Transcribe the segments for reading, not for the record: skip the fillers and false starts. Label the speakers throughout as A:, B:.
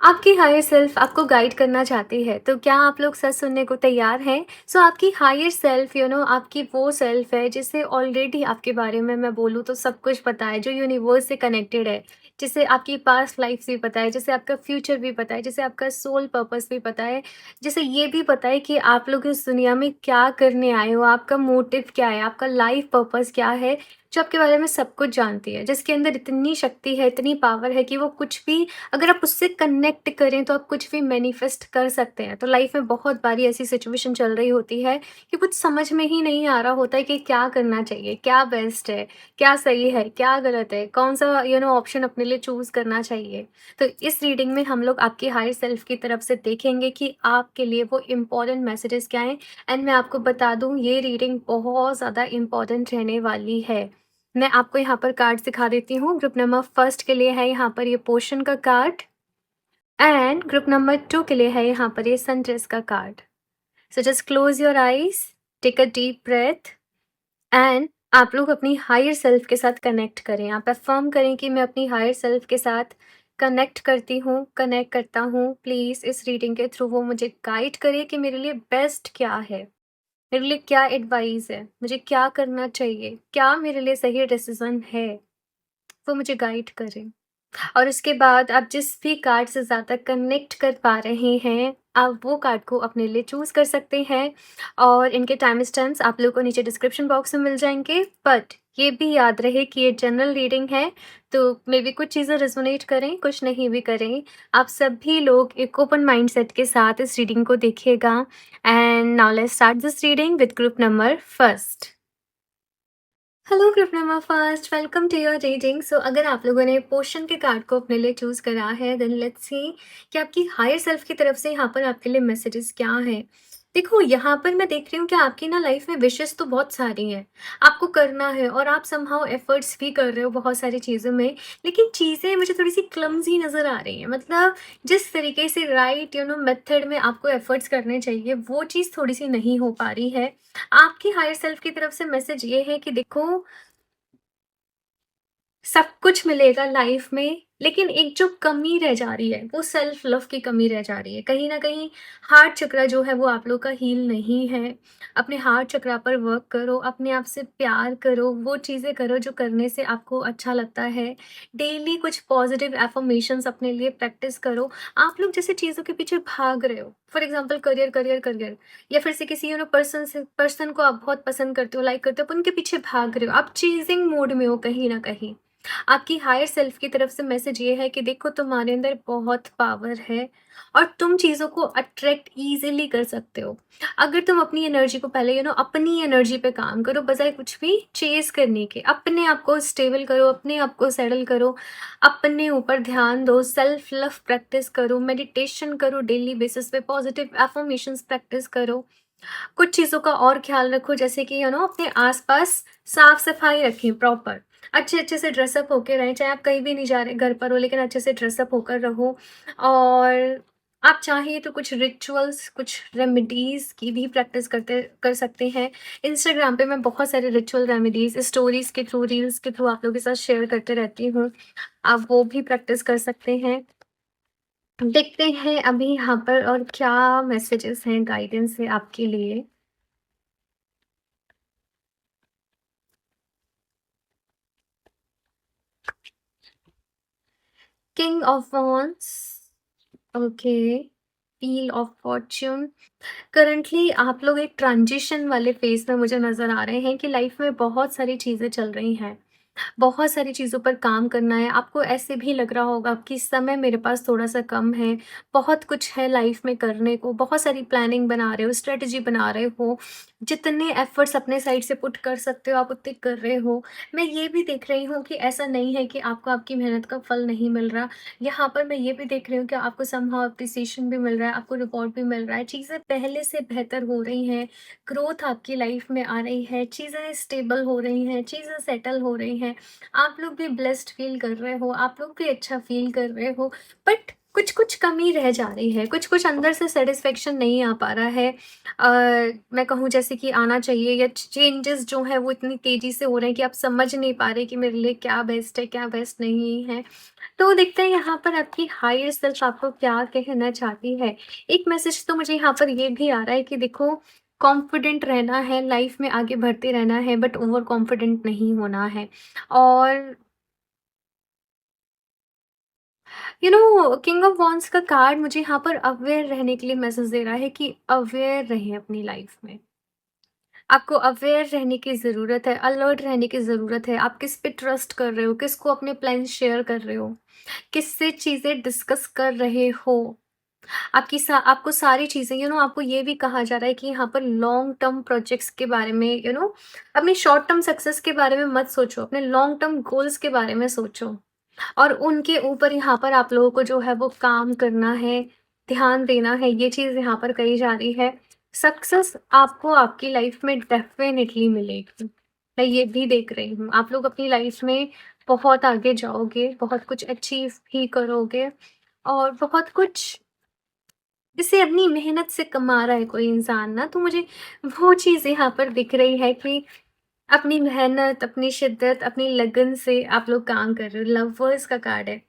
A: आपकी higher self आपको guide करना चाहती है, तो क्या आप लोग सच सुनने को तैयार हैं? सो आपकी हायर सेल्फ आपकी वो सेल्फ है जिसे ऑलरेडी आपके बारे में मैं बोलूँ तो सब कुछ पता है, जो यूनिवर्स से कनेक्टेड है, जिसे आपकी पास्ट लाइफ भी पता है, जिसे आपका फ्यूचर भी पता है, जिसे आपका सोल पर्पस भी पता है, जिसे ये भी पता है कि आप लोग इस दुनिया में क्या करने आए हो, आपका मोटिव क्या है, आपका लाइफ पर्पस क्या है, जो आपके बारे में सब कुछ जानती है, जिसके अंदर इतनी शक्ति है, इतनी पावर है कि वो कुछ भी अगर आप उससे कनेक्ट करें तो आप कुछ भी मैनिफेस्ट कर सकते हैं। तो लाइफ में बहुत बारी ऐसी सिचुएशन चल रही होती है कि कुछ समझ में ही नहीं आ रहा होता है कि क्या करना चाहिए, क्या बेस्ट है, क्या सही है, क्या गलत है, कौन सा ऑप्शन अपने लिए चूज़ करना चाहिए। तो इस रीडिंग में हम लोग आपकी हायर सेल्फ की तरफ से देखेंगे कि आपके लिए वो इम्पोर्टेंट मैसेजेस क्या हैं। एंड मैं आपको बता दूँ, ये रीडिंग बहुत ज़्यादा इम्पोर्टेंट रहने वाली है। मैं आपको यहाँ पर कार्ड्स दिखा देती हूँ। ग्रुप नंबर फर्स्ट के लिए है यहाँ पर ये पोर्शन का कार्ड, एंड ग्रुप नंबर 2 के लिए है यहाँ पर ये सनरेज़ का card. So just close your eyes, take a deep breath, and आप लोग अपनी हायर सेल्फ के साथ कनेक्ट करें। आप अफ़र्म करें कि मैं अपनी हायर सेल्फ के साथ कनेक्ट करती हूँ, कनेक्ट करता हूँ। प्लीज़ इस रीडिंग के थ्रू वो मुझे गाइड करे कि मेरे लिए बेस्ट क्या है, मेरे लिए क्या एडवाइस है, मुझे क्या करना चाहिए, क्या मेरे लिए सही डिसीज़न है, वो मुझे गाइड करें। और उसके बाद आप जिस भी कार्ड से ज़्यादा कनेक्ट कर पा रहे हैं, आप वो कार्ड को अपने लिए चूज़ कर सकते हैं, और इनके टाइम स्टैम्प्स आप लोगों को नीचे डिस्क्रिप्शन बॉक्स में मिल जाएँगे। बट ये भी याद रहे कि ये जनरल रीडिंग है, तो मेबी कुछ चीज़ें रेज़ोनेट करें, कुछ नहीं भी करें। आप सभी लोग एक ओपन माइंडसेट के साथ इस रीडिंग को देखिएगा। And now let's start this reading with group number first. Hello group number first, welcome to your reading. So अगर आप लोगों ने पोर्शन के कार्ड को अपने लिए चूज करा है, देन लेट्स सी कि आपकी हायर सेल्फ की तरफ से यहाँ पर आपके लिए मैसेजेस क्या हैं। देखो, यहाँ पर मैं देख रही हूँ कि आपकी ना लाइफ में विशेस तो बहुत सारी हैं, आपको करना है और आप समहाउ एफर्ट्स भी कर रहे हो बहुत सारी चीज़ों में। लेकिन चीज़ें मुझे थोड़ी सी क्लमजी नज़र आ रही हैं, मतलब जिस तरीके से राइट मेथड में आपको एफर्ट्स करने चाहिए, वो चीज़ थोड़ी सी नहीं हो पा रही है। आपकी हायर सेल्फ की तरफ से मैसेज ये है कि देखो, सब कुछ मिलेगा लाइफ में, लेकिन एक जो कमी रह जा रही है वो सेल्फ लव की कमी रह जा रही है। कहीं न कहीं हार्ट चक्र जो है वो आप लोग का हील नहीं है। अपने हार्ट चक्रा पर वर्क करो, अपने आप से प्यार करो, वो चीज़ें करो जो करने से आपको अच्छा लगता है। डेली कुछ पॉजिटिव अफ़र्मेशंस अपने लिए प्रैक्टिस करो। आप लोग जैसे चीज़ों के पीछे भाग रहे हो, for example career, career, career, या फिर से किसी पर्सन को आप बहुत पसंद करते हो, लाइक करते हो, पर उनके पीछे भाग रहे हो। आप चेज़िंग मोड में हो कहीं न कहीं। आपकी हायर सेल्फ की तरफ से मैसेज ये है कि देखो, तुम्हारे अंदर बहुत पावर है और तुम चीज़ों को अट्रैक्ट ईज़िली कर सकते हो। अगर तुम अपनी एनर्जी को पहले अपनी एनर्जी पे काम करो, बजाय कुछ भी चेज़ करने के। अपने आप को स्टेबल करो, अपने आप को सेटल करो, अपने ऊपर ध्यान दो, सेल्फ लव प्रैक्टिस करो, मेडिटेशन करो डेली बेसिस पे, पॉजिटिव अफ़र्मेशंस प्रैक्टिस करो। कुछ चीज़ों का और ख़्याल रखो, जैसे कि अपने आस-पास साफ-सफाई रखें प्रॉपर। अच्छे-अच्छे से ड्रेसअप होके रहें, चाहे आप कहीं भी नहीं जा रहे, घर पर हो, लेकिन अच्छे से ड्रेसअप होकर रहो। और आप चाहें तो कुछ रिचुअल्स, कुछ रेमेडीज़ की भी प्रैक्टिस कर सकते हैं। इंस्टाग्राम पे मैं बहुत सारे रिचुअल रेमेडीज़ स्टोरीज़ के थ्रू, रील्स के थ्रू आप लोगों के साथ शेयर करते रहती हूँ। आप वो भी प्रैक्टिस कर सकते हैं। देखते हैं अभी यहाँ पर और क्या मैसेजेस हैं, गाइडेंस है आपके लिए। King of wands, okay, wheel of Fortune. Currently आप लोग एक ट्रांजिशन वाले फेज में मुझे नज़र आ रहे हैं कि लाइफ में बहुत सारी चीज़ें चल रही हैं, बहुत सारी चीज़ों पर काम करना है। आपको ऐसे भी लग रहा होगा कि समय मेरे पास थोड़ा-सा कम है, बहुत कुछ है लाइफ में करने को, बहुत सारी प्लानिंग बना रहे हो, स्ट्रैटेजी बना रहे हो, जितने एफर्ट्स अपने साइड से पुट कर सकते हो आप उतने कर रहे हो। मैं ये भी देख रही हूँ कि ऐसा नहीं है कि आपको आपकी मेहनत का फल नहीं मिल रहा। यहाँ पर मैं ये भी देख रही हूँ कि आपको समहाउ एप्रिसिएशन भी मिल रहा है, आपको रिवॉर्ड भी मिल रहा है, चीज़ें पहले से बेहतर हो रही हैं, ग्रोथ आपकी लाइफ में आ रही है, चीज़ें स्टेबल हो रही हैं, चीज़ें सेटल हो रही हैं। आप लोग भी ब्लेस्ड फ़ील कर रहे हो, आप लोग भी अच्छा फ़ील कर रहे हो। बट कुछ-कुछ कमी रह जा रही है, कुछ-कुछ अंदर से सैटिस्फैक्शन नहीं आ पा रहा है। मैं कहूँ जैसे कि आना चाहिए, या चेंजेस जो हैं वो इतनी तेज़ी से हो रहे हैं कि आप समझ नहीं पा रहे कि मेरे लिए क्या बेस्ट है, क्या बेस्ट नहीं है। तो देखते हैं यहाँ पर आपकी हायर सेल्फ आपको क्या कहना चाहती है। एक मैसेज तो मुझे यहाँ पर ये भी आ रहा है कि देखो, कॉन्फिडेंट रहना है, लाइफ में आगे बढ़ते रहना है, बट ओवर कॉन्फिडेंट नहीं होना है। और किंग ऑफ वॉन्ड्स का कार्ड मुझे यहाँ पर अवेयर रहने के लिए मैसेज दे रहा है कि अवेयर रहें अपनी लाइफ में। आपको अवेयर रहने की ज़रूरत है, अलर्ट रहने की ज़रूरत है। आप किस पे ट्रस्ट कर रहे हो, किसको अपने प्लान शेयर कर रहे हो, किससे चीज़ें डिस्कस कर रहे हो। आपको सारी चीज़ें आपको ये भी कहा जा रहा है कि यहाँ पर लॉन्ग टर्म प्रोजेक्ट्स के बारे में अपनी शॉर्ट टर्म सक्सेस के बारे में मत सोचो, अपने लॉन्ग टर्म गोल्स के बारे में सोचो। और उनके ऊपर यहाँ पर आप लोगों को जो है वो काम करना है, ध्यान देना है, ये चीज़ यहाँ पर कही जा रही है। सक्सेस आपको आपकी लाइफ में डेफ़िनेटली मिलेगी। मैं ये भी देख रही हूँ, आप लोग अपनी लाइफ में बहुत आगे जाओगे, बहुत कुछ अचीव भी करोगे, और बहुत कुछ जिसे अपनी मेहनत से कमा रहा है कोई इंसान ना, तो मुझे वो चीज़ यहाँ पर दिख रही है कि अपनी मेहनत, अपनी शिद्दत, अपनी लगन से आप लोग काम कर रहे हो। लवर्स का कार्ड है।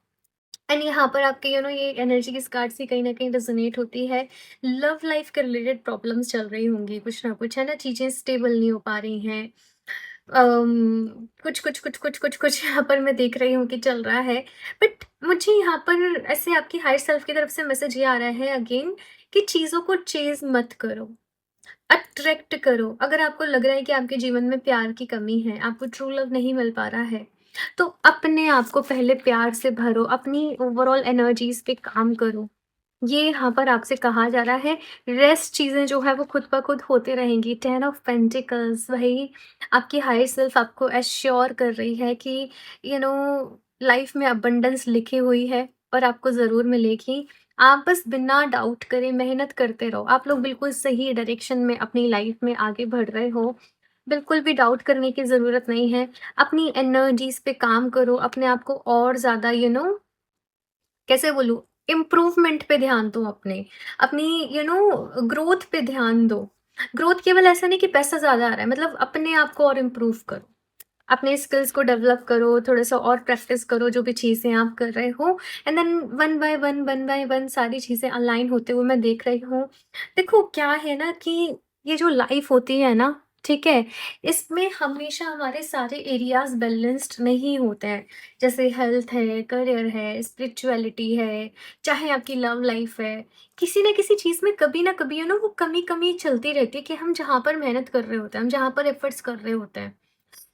A: एंड यहाँ पर आपके ये एनर्जी इस कार्ड से कहीं न कहीं रेज़ोनेट होती है। लव लाइफ़ के रिलेटेड प्रॉब्लम्स चल रही होंगी कुछ ना कुछ, है ना? चीज़ें स्टेबल नहीं हो पा रही हैं। कुछ यहाँ पर मैं देख रही हूँ कि चल रहा है। बट मुझे यहाँ पर ऐसे आपकी हायर सेल्फ की तरफ से मैसेज ये आ रहा है अगेन कि चीज़ों को चेज़ मत करो, अट्रैक्ट करो। अगर आपको लग रहा है कि आपके जीवन में प्यार की कमी है, आपको ट्रू लव नहीं मिल पा रहा है, तो अपने आप को पहले प्यार से भरो, अपनी ओवरऑल एनर्जीज़ पे काम करो। ये यहाँ पर आपसे कहा जा रहा है। रेस्ट चीज़ें जो है वो खुद ब खुद होते रहेंगी। 10 ऑफ पेंटिकल्स वही आपकी हायर सेल्फ आपको एश्योर कर रही है कि यू नो लाइफ में अबंडेंस लिखी हुई है और आपको ज़रूर मिलेगी। आप बस बिना डाउट करे मेहनत करते रहो। आप लोग बिल्कुल सही डायरेक्शन में अपनी लाइफ में आगे बढ़ रहे हो। बिल्कुल भी डाउट करने की ज़रूरत नहीं है। अपनी एनर्जीज़ पे काम करो, अपने आप को और ज़्यादा कैसे बोलूँ, इम्प्रूवमेंट पे ध्यान दो अपने, अपनी ग्रोथ पे ध्यान दो। ग्रोथ केवल ऐसा नहीं कि पैसा ज़्यादा आ रहा है, मतलब अपने आप को और इम्प्रूव करो। अपने स्किल्स को डेवलप करो, थोड़ा-सा और प्रैक्टिस करो जो भी चीज़ें आप कर रहे हो, and then one by one सारी चीज़ें अलाइन होते हुए मैं देख रही हूँ। देखो क्या है ना कि ये जो लाइफ़ होती है ना, ठीक है? इसमें हमेशा हमारे सारे एरियाज़ बैलेंस्ड नहीं होते हैं। जैसे हेल्थ है, करियर है, स्पिरिचुअलिटी है, चाहे आपकी लव लाइफ़ है। किसी न किसी चीज़ में कभी न कभी वो कमी-कमी चलती रहती है कि हम जहाँ पर मेहनत कर रहे होते हैं, हम जहाँ पर एफर्ट्स कर रहे होते हैं।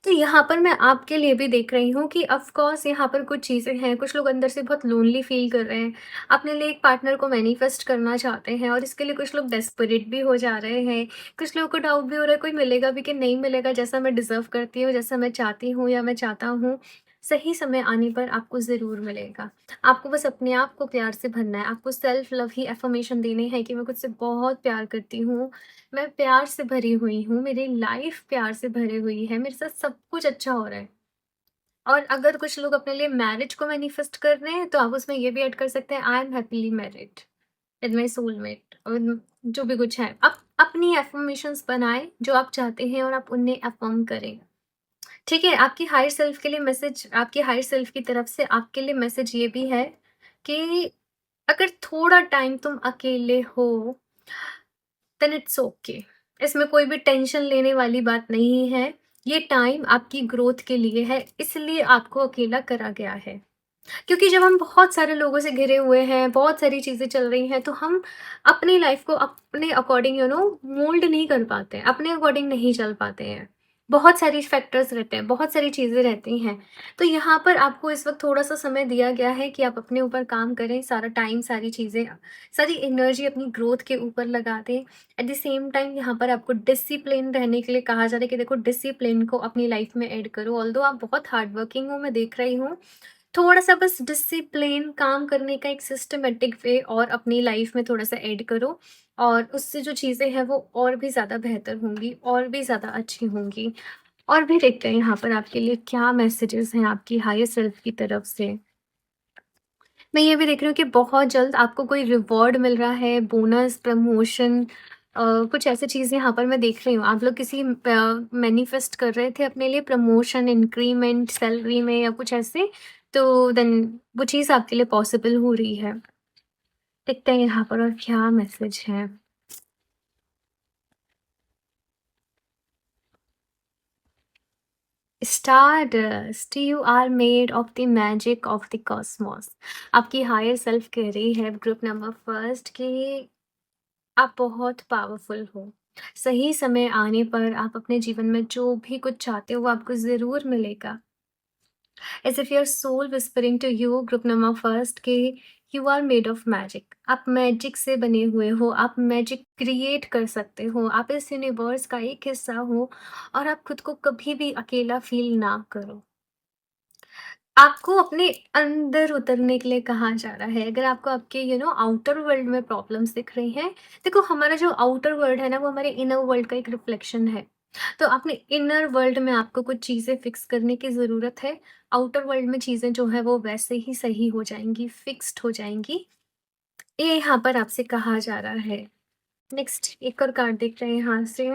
A: तो यहाँ पर मैं आपके लिए भी देख रही हूँ कि ऑफ़ कोर्स यहाँ पर कुछ चीज़ें हैं, कुछ लोग अंदर से बहुत लोनली फ़ील कर रहे हैं, अपने लिए एक पार्टनर को मैनिफेस्ट करना चाहते हैं, और इसके लिए कुछ लोग डेस्परेट भी हो जा रहे हैं। कुछ लोगों को डाउट भी हो रहा है कोई मिलेगा भी कि नहीं मिलेगा जैसा मैं डिज़र्व करती हूँ, जैसा मैं चाहती हूँ या मैं चाहता हूँ। सही समय आने पर आपको ज़रूर मिलेगा। आपको बस अपने आप को प्यार से भरना है, आपको सेल्फ लव ही अफ़र्मेशन देनी है कि मैं खुद से बहुत प्यार करती हूँ। मैं प्यार से भरी हुई हूँ, मेरी लाइफ प्यार से भरी हुई है, मेरे साथ सब कुछ अच्छा हो रहा है। और अगर कुछ लोग अपने लिए मैरिज को मैनिफेस्ट कर रहे हैं, तो आप उसमें ये भी ऐड कर सकते हैं, I am happily married with my soulmate, और जो भी कुछ है। आप अपनी अफ़र्मेशंस बनाएँ, जो आप चाहते हैं और आप उन्हें अफ़र्म करें। ठीक है? आपकी हायर सेल्फ के लिए मैसेज, आपकी हायर सेल्फ की तरफ से आपके लिए मैसेज ये भी है कि अगर थोड़ा टाइम तुम अकेले हो, देन इट्स ओके। इसमें कोई भी टेंशन लेने वाली बात नहीं है। ये टाइम आपकी ग्रोथ के लिए है, इसलिए आपको अकेला करा गया है। क्योंकि जब हम बहुत सारे लोगों से घिरे हुए हैं, बहुत सारी चीज़ें चल रही हैं, तो हम अपनी लाइफ़ को अपने अकॉर्डिंग मोल्ड नहीं कर पाते हैं, अपने अकॉर्डिंग नहीं चल पाते हैं। बहुत सारी फैक्टर्स रहते हैं, बहुत सारी चीज़ें रहती हैं। तो यहाँ पर आपको इस वक़्त थोड़ा-सा समय दिया गया है कि आप अपने ऊपर काम करें, सारा टाइम, सारी चीज़ें, सारी एनर्जी अपनी ग्रोथ के ऊपर लगा दें। एट द सेम टाइम यहाँ पर आपको डिसिप्लिन रहने के लिए कहा जा रहा है कि देखो, डिसिप्लिन को अपनी लाइफ़ में ऐड करो। ऑल्दो आप बहुत हार्ड वर्किंग हो, मैं देख रही हूँ, थोड़ा-सा बस डिसिप्लिन, काम करने का एक सिस्टमैटिक वे और अपनी लाइफ में थोड़ा-सा ऐड करो, और उससे जो चीज़ें हैं वो और भी ज़्यादा बेहतर होंगी, और भी ज़्यादा अच्छी होंगी। और भी देखते हैं यहाँ पर आपके लिए क्या मैसेजेस हैं आपकी हायर सेल्फ की तरफ से। मैं ये भी देख रही हूँ कि बहुत जल्द आपको कोई रिवॉर्ड मिल रहा है, बोनस, प्रमोशन, कुछ ऐसी चीज़ें यहाँ पर मैं देख रही हूँ। आप लोग किसी मैनिफेस्ट कर रहे थे अपने लिए प्रमोशन, इंक्रीमेंट, सैलरी में या कुछ ऐसे, तो देन वो चीज़ आपके लिए पॉसिबल हो रही है। देखते हैं यहाँ पर और क्या मैसेज है। Stardust, you are made of the magic of the cosmos. आपकी हायर सेल्फ कह रही है ग्रुप नंबर फर्स्ट कि आप बहुत पावरफुल हो। सही समय आने पर आप अपने जीवन में जो भी कुछ चाहते हो वो आपको ज़रूर मिलेगा। As if your soul whispering to you group number first कि you are made of magic. आप मैजिक से बने हुए हो, आप मैजिक क्रिएट कर सकते हो, आप इस यूनिवर्स का एक हिस्सा हो और आप खुद को कभी भी अकेला फ़ील ना करो। आपको अपने अंदर उतरने के लिए कहा जा रहा है। अगर आपको आपके आउटर वर्ल्ड में प्रॉब्लम्स दिख रही हैं, देखो हमारा जो आउटर वर्ल्ड है ना वो हमारे इनर वर्ल्ड का एक रिफ्लेक्शन है। तो अपने इनर वर्ल्ड में आपको कुछ चीज़ें फिक्स करने की ज़रूरत है। आउटर वर्ल्ड में चीज़ें जो है वो वैसे ही सही हो जाएँगी, फिक्स्ड हो जाएँगी। ये यहाँ पर आपसे कहा जा रहा है। नेक्स्ट एक और कार्ड देख रहे हैं यहाँ से।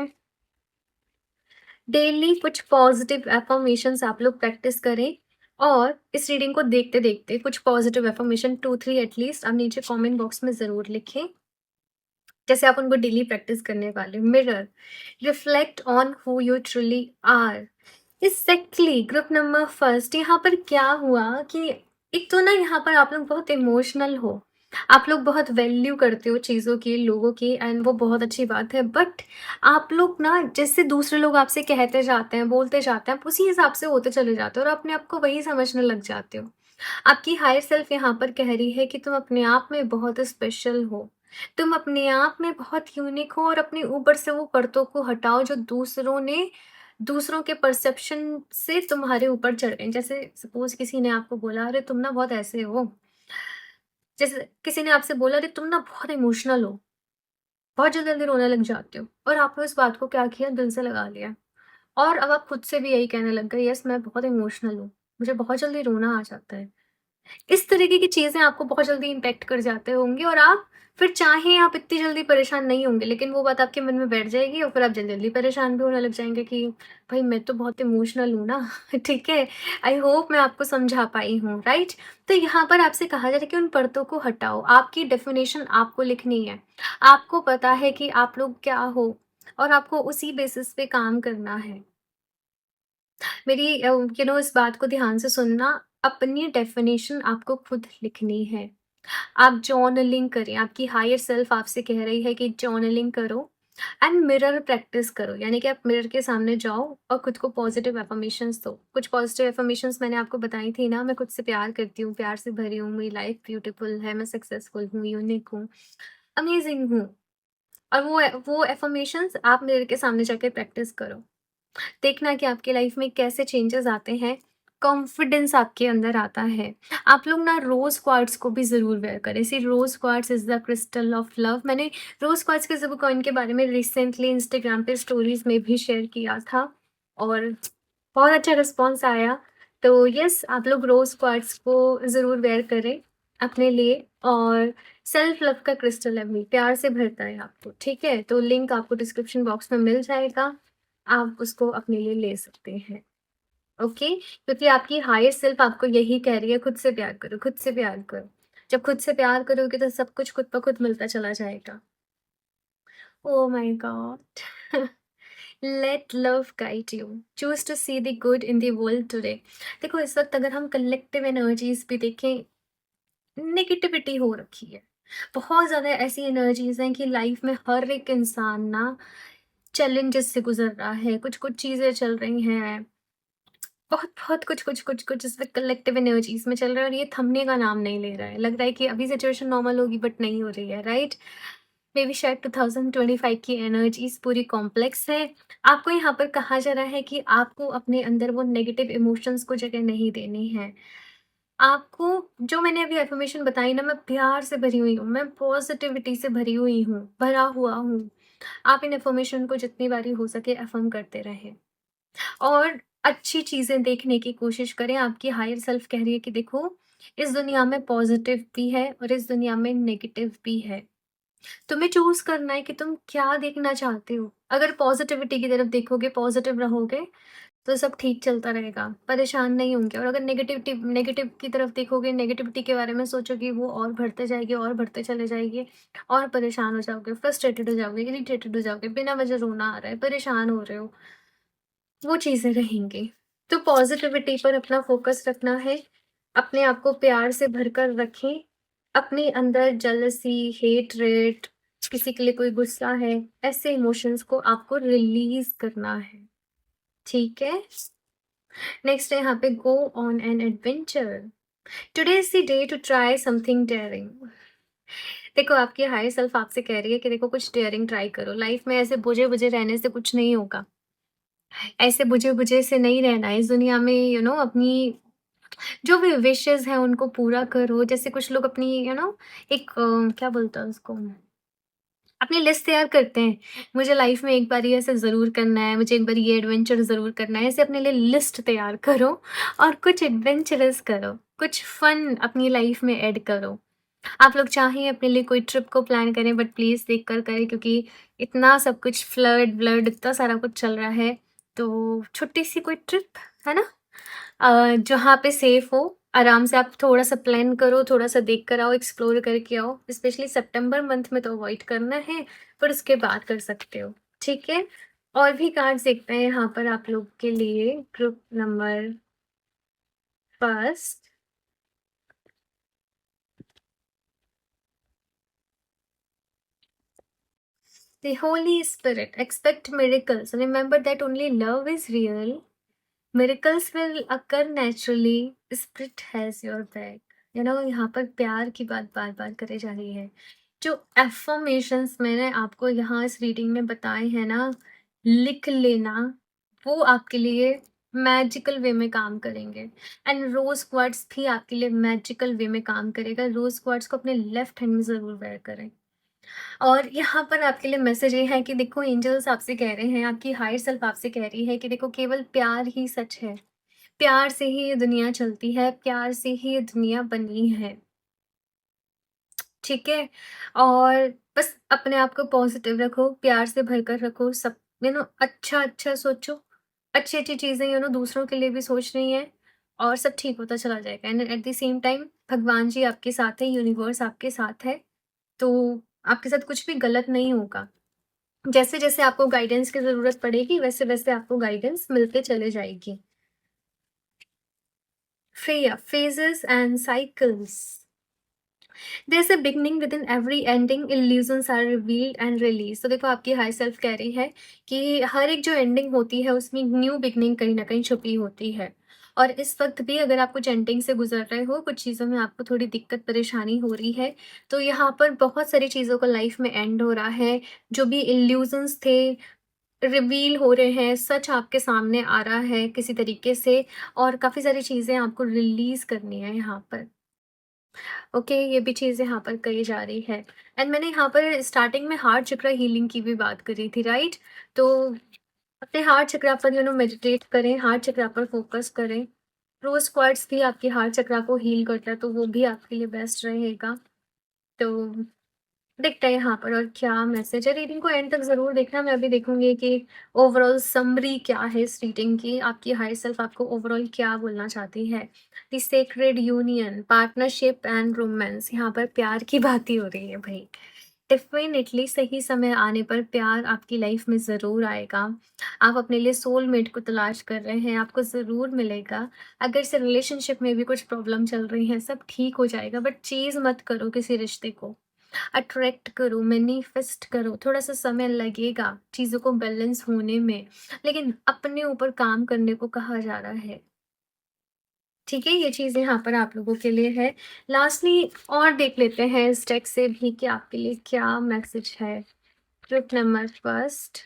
A: डेली कुछ पॉजिटिव अफ़र्मेशंस आप लोग प्रैक्टिस करें और इस रीडिंग को देखते-देखते कुछ पॉजिटिव अफ़र्मेशन 2-3 एटलीस्ट आप नीचे कमेंट बॉक्स में ज़रूर लिखें। जैसे आप उनको डेली प्रैक्टिस करने वाले हो। Mirror, reflect on who you truly are. Exactly group number first यहाँ पर क्या हुआ कि एक तो ना यहाँ पर आप लोग बहुत इमोशनल हो। आप लोग बहुत वैल्यू करते हो चीज़ों की, लोगों की एंड वो बहुत अच्छी बात है। बट आप लोग ना जैसे दूसरे लोग आपसे कहते जाते हैं, बोलते जाते हैं, आप उसी हिसाब से होते चले जाते हो और अपने आप को वही समझने लग जाते हो। आपकी हायर सेल्फ यहाँ पर कह रही है कि तुम अपने आप में बहुत स्पेशल हो। तुम अपने आप में बहुत यूनिक हो और अपने ऊपर से वो परतों को हटाओ जो दूसरों के परसेप्शन से तुम्हारे ऊपर चढ़ गए। जैसे सपोज़ किसी ने आपको बोला, "अरे तुम ना बहुत ऐसे हो।" जैसे किसी ने आपसे बोला, "अरे तुम ना बहुत इमोशनल हो, बहुत जल्दी-जल्दी रोने लग जाते हो।" और आपने उस बात को क्या किया, दिल से लगा लिया। और अब आप खुद से भी यही कहने लग गए, "यस, मैं बहुत इमोशनल हूँ। मुझे बहुत जल्दी रोना आ जाता है।" इस तरीके की चीज़ें आपको बहुत जल्दी इम्पैक्ट कर जाते होंगे और आप फिर चाहें आप इतनी जल्दी परेशान नहीं होंगे, लेकिन वो बात आपके मन में बैठ जाएगी और फिर आप जल्दी-जल्दी परेशान भी होने लग जाएँगे कि भाई मैं तो बहुत इमोशनल हूँ ना, ठीक है? आई होप मैं आपको समझा पाई हूँ, राइट? तो यहाँ पर आपसे कहा जा रहा है कि उन परतों को हटाओ, आपकी डेफ़िनेशन आपको लिखनी है। आपको पता है कि आप लोग क्या हो और आपको उसी बेसिस पे काम करना है। मेरी इस बात को ध्यान से सुनना, अपनी डेफ़िनेशन आपको खुद लिखनी है। आप जर्नलिंग करें, आपकी हायर सेल्फ आपसे कह रही है कि जर्नलिंग करो एंड मिरर प्रैक्टिस करो, यानी कि आप मिरर के सामने जाओ और खुद को पॉजिटिव अफर्मेशंस दो। कुछ पॉजिटिव अफर्मेशंस मैंने आपको बताई थी ना, मैं खुद से प्यार करती हूँ, प्यार से भरी हूँ, मेरी लाइफ ब्यूटीफुल है, मैं सक्सेसफुल हूँ, यूनिक हूँ, अमेजिंग हूँ। और वो अफर्मेशंस आप मिरर के सामने जाके प्रैक्टिस करो। देखना कि आपकी लाइफ में कैसे चेंजेस आते हैं, कॉन्फिडेंस आपके अंदर आता है। आप लोग ना रोज़ क्वार्ट्स को भी ज़रूर वेयर करें। See rose quartz is the crystal of love. मैंने रोज़ क्वार्ट्स के ज़िबु कॉइन के बारे में रिसेंटली इंस्टाग्राम पे स्टोरीज़ में भी शेयर किया था और बहुत अच्छा रिस्पॉन्स आया। तो येस, आप लोग रोज़ क्वार्ट्स को ज़रूर वेयर करें अपने लिए। और सेल्फ लव का क्रिस्टल है भी, प्यार से भरता है आपको, ठीक है? तो लिंक आपको डिस्क्रिप्शन बॉक्स में मिल जाएगा। आप उसको अपने लिए ले सकते हैं, ओके? क्योंकि आपकी हायर सेल्फ आपको यही कह रही है, खुद से प्यार करो, खुद से प्यार करो। जब खुद से प्यार करोगे तो सब कुछ खुद ब खुद मिलता चला जाएगा। Oh my God! Let love guide you, choose to see the good in the world today. देखो इस वक़्त अगर हम कलेक्टिव एनर्जीज़ भी देखें, नेगेटिविटी हो रखी है। बहुत ज़्यादा ऐसी एनर्जीज़ हैं कि लाइफ में हर एक इंसान ना चैलेंजेस से गुज़र रहा है, कुछ-कुछ चीज़ें चल रही हैं। बहुत-बहुत कुछ-कुछ इस वक़्त कलेक्टिव एनर्जीज़ में चल रहा है और ये थमने का नाम नहीं ले रहा है। लग रहा है कि अभी सिचुएशन नॉर्मल होगी बट नहीं हो रही है, राइट? मे बी शायद 2025 की एनर्जीज़ पूरी कॉम्प्लेक्स है। आपको यहाँ पर कहा जा रहा है कि आपको अपने अंदर वो नेगेटिव इमोशंस को जगह नहीं देनी है। आपको जो मैंने अभी अफ़र्मेशन बताई ना, मैं प्यार से भरी हुई हूँ, मैं पॉज़िटिविटी से भरी हुई हूँ, भरा हुआ हूँ। आप इन अफ़र्मेशन को जितनी बारी हो सके अफ़र्म करते रहें। और अच्छी चीज़ें देखने की कोशिश करें। आपकी हायर सेल्फ कह रही है कि देखो, इस दुनिया में पॉजिटिव भी है और इस दुनिया में नेगेटिव भी है। तुम्हें चूज़ करना है कि तुम क्या देखना चाहते हो। अगर पॉजिटिविटी की तरफ देखोगे, पॉजिटिव रहोगे, तो सब ठीक चलता रहेगा, परेशान नहीं होंगे। और अगर नेगेटिव की तरफ देखोगे, नेगेटिविटी के बारे में सोचोगे, वो और बढ़ते जाएगी और बढ़ते चले जाएगी और परेशान हो जाओगे, फ्रस्ट्रेटेड हो जाओगे, इरिटेटेड हो जाओगे, बिना वजह रोना आ रहा है, परेशान हो रहे हो, वो चीज़ें रहेंगी। तो पॉज़िटिविटी पर अपना फ़ोकस रखना है, अपने आप को प्यार से भरकर रखें, अपने अंदर जेलसी, हेटरेट, किसी के लिए कोई गुस्सा है, ऐसे इमोशंस को आपको रिलीज़ करना है, ठीक है? नेक्स्ट है यहाँ पे go on an adventure. Today is the day to try something daring. देखो आपकी हायर सेल्फ आपसे कह रही है कि देखो कुछ डेयरिंग ट्राई करो, लाइफ़ में ऐसे बुझे-बुझे रहने से कुछ नहीं होगा। ऐसे बुझे-बुझे से नहीं रहना है इस दुनिया में, अपनी जो भी विशेज़ हैं उनको पूरा करो। जैसे कुछ लोग अपनी एक क्या बोलते हैं उसको, अपनी लिस्ट तैयार करते हैं। मुझे लाइफ़ में एक बार ये ऐसा ज़रूर करना है, मुझे एक बार ये एडवेंचर ज़रूर करना है। ऐसे अपने लिए लिस्ट तैयार करो और कुछ एडवेंचरस करो, कुछ फ़न अपनी लाइफ़ में ऐड करो। आप लोग चाहें अपने लिए कोई ट्रिप को प्लान करें, बट प्लीज़ देख कर करें, क्योंकि इतना सब कुछ फ्लड-व्लड इतना सारा कुछ चल रहा है। तो छोटी-सी कोई ट्रिप, है ना? जहाँ पे सेफ हो, आराम से आप थोड़ा-सा प्लान करो, थोड़ा-सा देख कर आओ, एक्सप्लोर करके आओ। स्पेशली सितंबर मंथ में तो अवॉइड करना है, पर उसके बाद कर सकते हो, ठीक है? और भी कार्ड्स देखते हैं यहाँ पर आप लोग के लिए। Group number first, the Holy Spirit. Expect miracles. Remember that only love is real. Miracles will occur naturally. Spirit has your back. यहाँ पर प्यार की बात बार बार करे जा रही है। जो एफर्मेशंस मैंने आपको यहाँ इस रीडिंग में बताए हैं ना, लिख लेना, वो आपके लिए मैजिकल वे में काम करेंगे। एंड रोज क्वार्ट्स भी आपके लिए मैजिकल वे में काम करेगा। रोज क्वार्ट्स को अपने लेफ्ट हैंड में ज़रूर वेयर करें। और यहाँ पर आपके लिए मैसेज ये है कि देखो एंजल्स आपसे कह रहे हैं, आपकी हायर सेल्फ आपसे कह रही है कि देखो केवल प्यार ही सच है। प्यार से ही ये दुनिया चलती है, प्यार से ही ये दुनिया बनी है, ठीक है? और बस अपने आप को पॉजिटिव रखो, प्यार से भरकर रखो, सब अच्छा-अच्छा सोचो, अच्छी-अच्छी चीज़ें दूसरों के लिए भी सोच रही हैं और सब ठीक होता चला जाएगा। And at the same time भगवान जी आपके साथ है, यूनिवर्स आपके साथ है, तो आपके साथ कुछ भी गलत नहीं होगा। जैसे-जैसे आपको गाइडेंस की ज़रूरत पड़ेगी, वैसे-वैसे आपको गाइडेंस मिलते चले जाएगी। Freya, phases and cycles. There's a beginning within every ending, illusions are revealed and released. तो देखो आपकी हाई सेल्फ कह रही है कि हर एक जो एंडिंग होती है उसमें न्यू बिगनिंग कहीं ना कहीं छुपी होती है। और इस वक्त भी अगर आप कुछ एंडिंग से गुजर रहे हो, कुछ चीज़ों में आपको थोड़ी दिक्कत परेशानी हो रही है, तो यहाँ पर बहुत सारी चीज़ों का लाइफ में एंड हो रहा है। जो भी इल्यूजन्स थे रिवील हो रहे हैं, सच आपके सामने आ रहा है किसी तरीके से, और काफ़ी सारी चीज़ें आपको रिलीज करनी है यहाँ पर। ओके, ये भी चीज़ यहाँ पर कही जा रही है। एंड मैंने यहाँ पर स्टार्टिंग में हार्ट चक्र हीलिंग की भी बात करी थी, राइट? तो अपने हार्ट चक्रा पर मेडिटेट करें, हार्ट चक्रा पर फोकस करें। रोज क्वार्ट्स भी आपके हार्ट चक्रा को हील करता है, तो वो भी आपके लिए बेस्ट रहेगा। तो दिखता है यहाँ पर। और क्या मैसेज है, रीडिंग को एंड तक ज़रूर देखना। मैं अभी देखूंगी कि ओवरऑल समरी क्या है इस रीडिंग की, आपकी हायर सेल्फ आपको ओवरऑल क्या बोलना चाहती है। The sacred union, partnership and romance, यहाँ पर प्यार की बात ही हो रही है भाई। डेफिनेटली सही समय आने पर प्यार आपकी लाइफ में ज़रूर आएगा। आप अपने लिए सोलमेट को तलाश कर रहे हैं, आपको ज़रूर मिलेगा। अगर से रिलेशनशिप में भी कुछ प्रॉब्लम चल रही है, सब ठीक हो जाएगा, बट चीज़ मत करो किसी रिश्ते को। अट्रैक्ट करो, मैनिफेस्ट करो, थोड़ा-सा समय लगेगा चीज़ों को बैलेंस होने में, लेकिन अपने ऊपर काम करने को कहा जा रहा है। ठीक है? ये चीज़ यहाँ पर आप लोगों के लिए है। लास्टली और देख लेते हैं इस टेक्स्ट से भी कि आपके लिए क्या मैसेज है। Trick number first,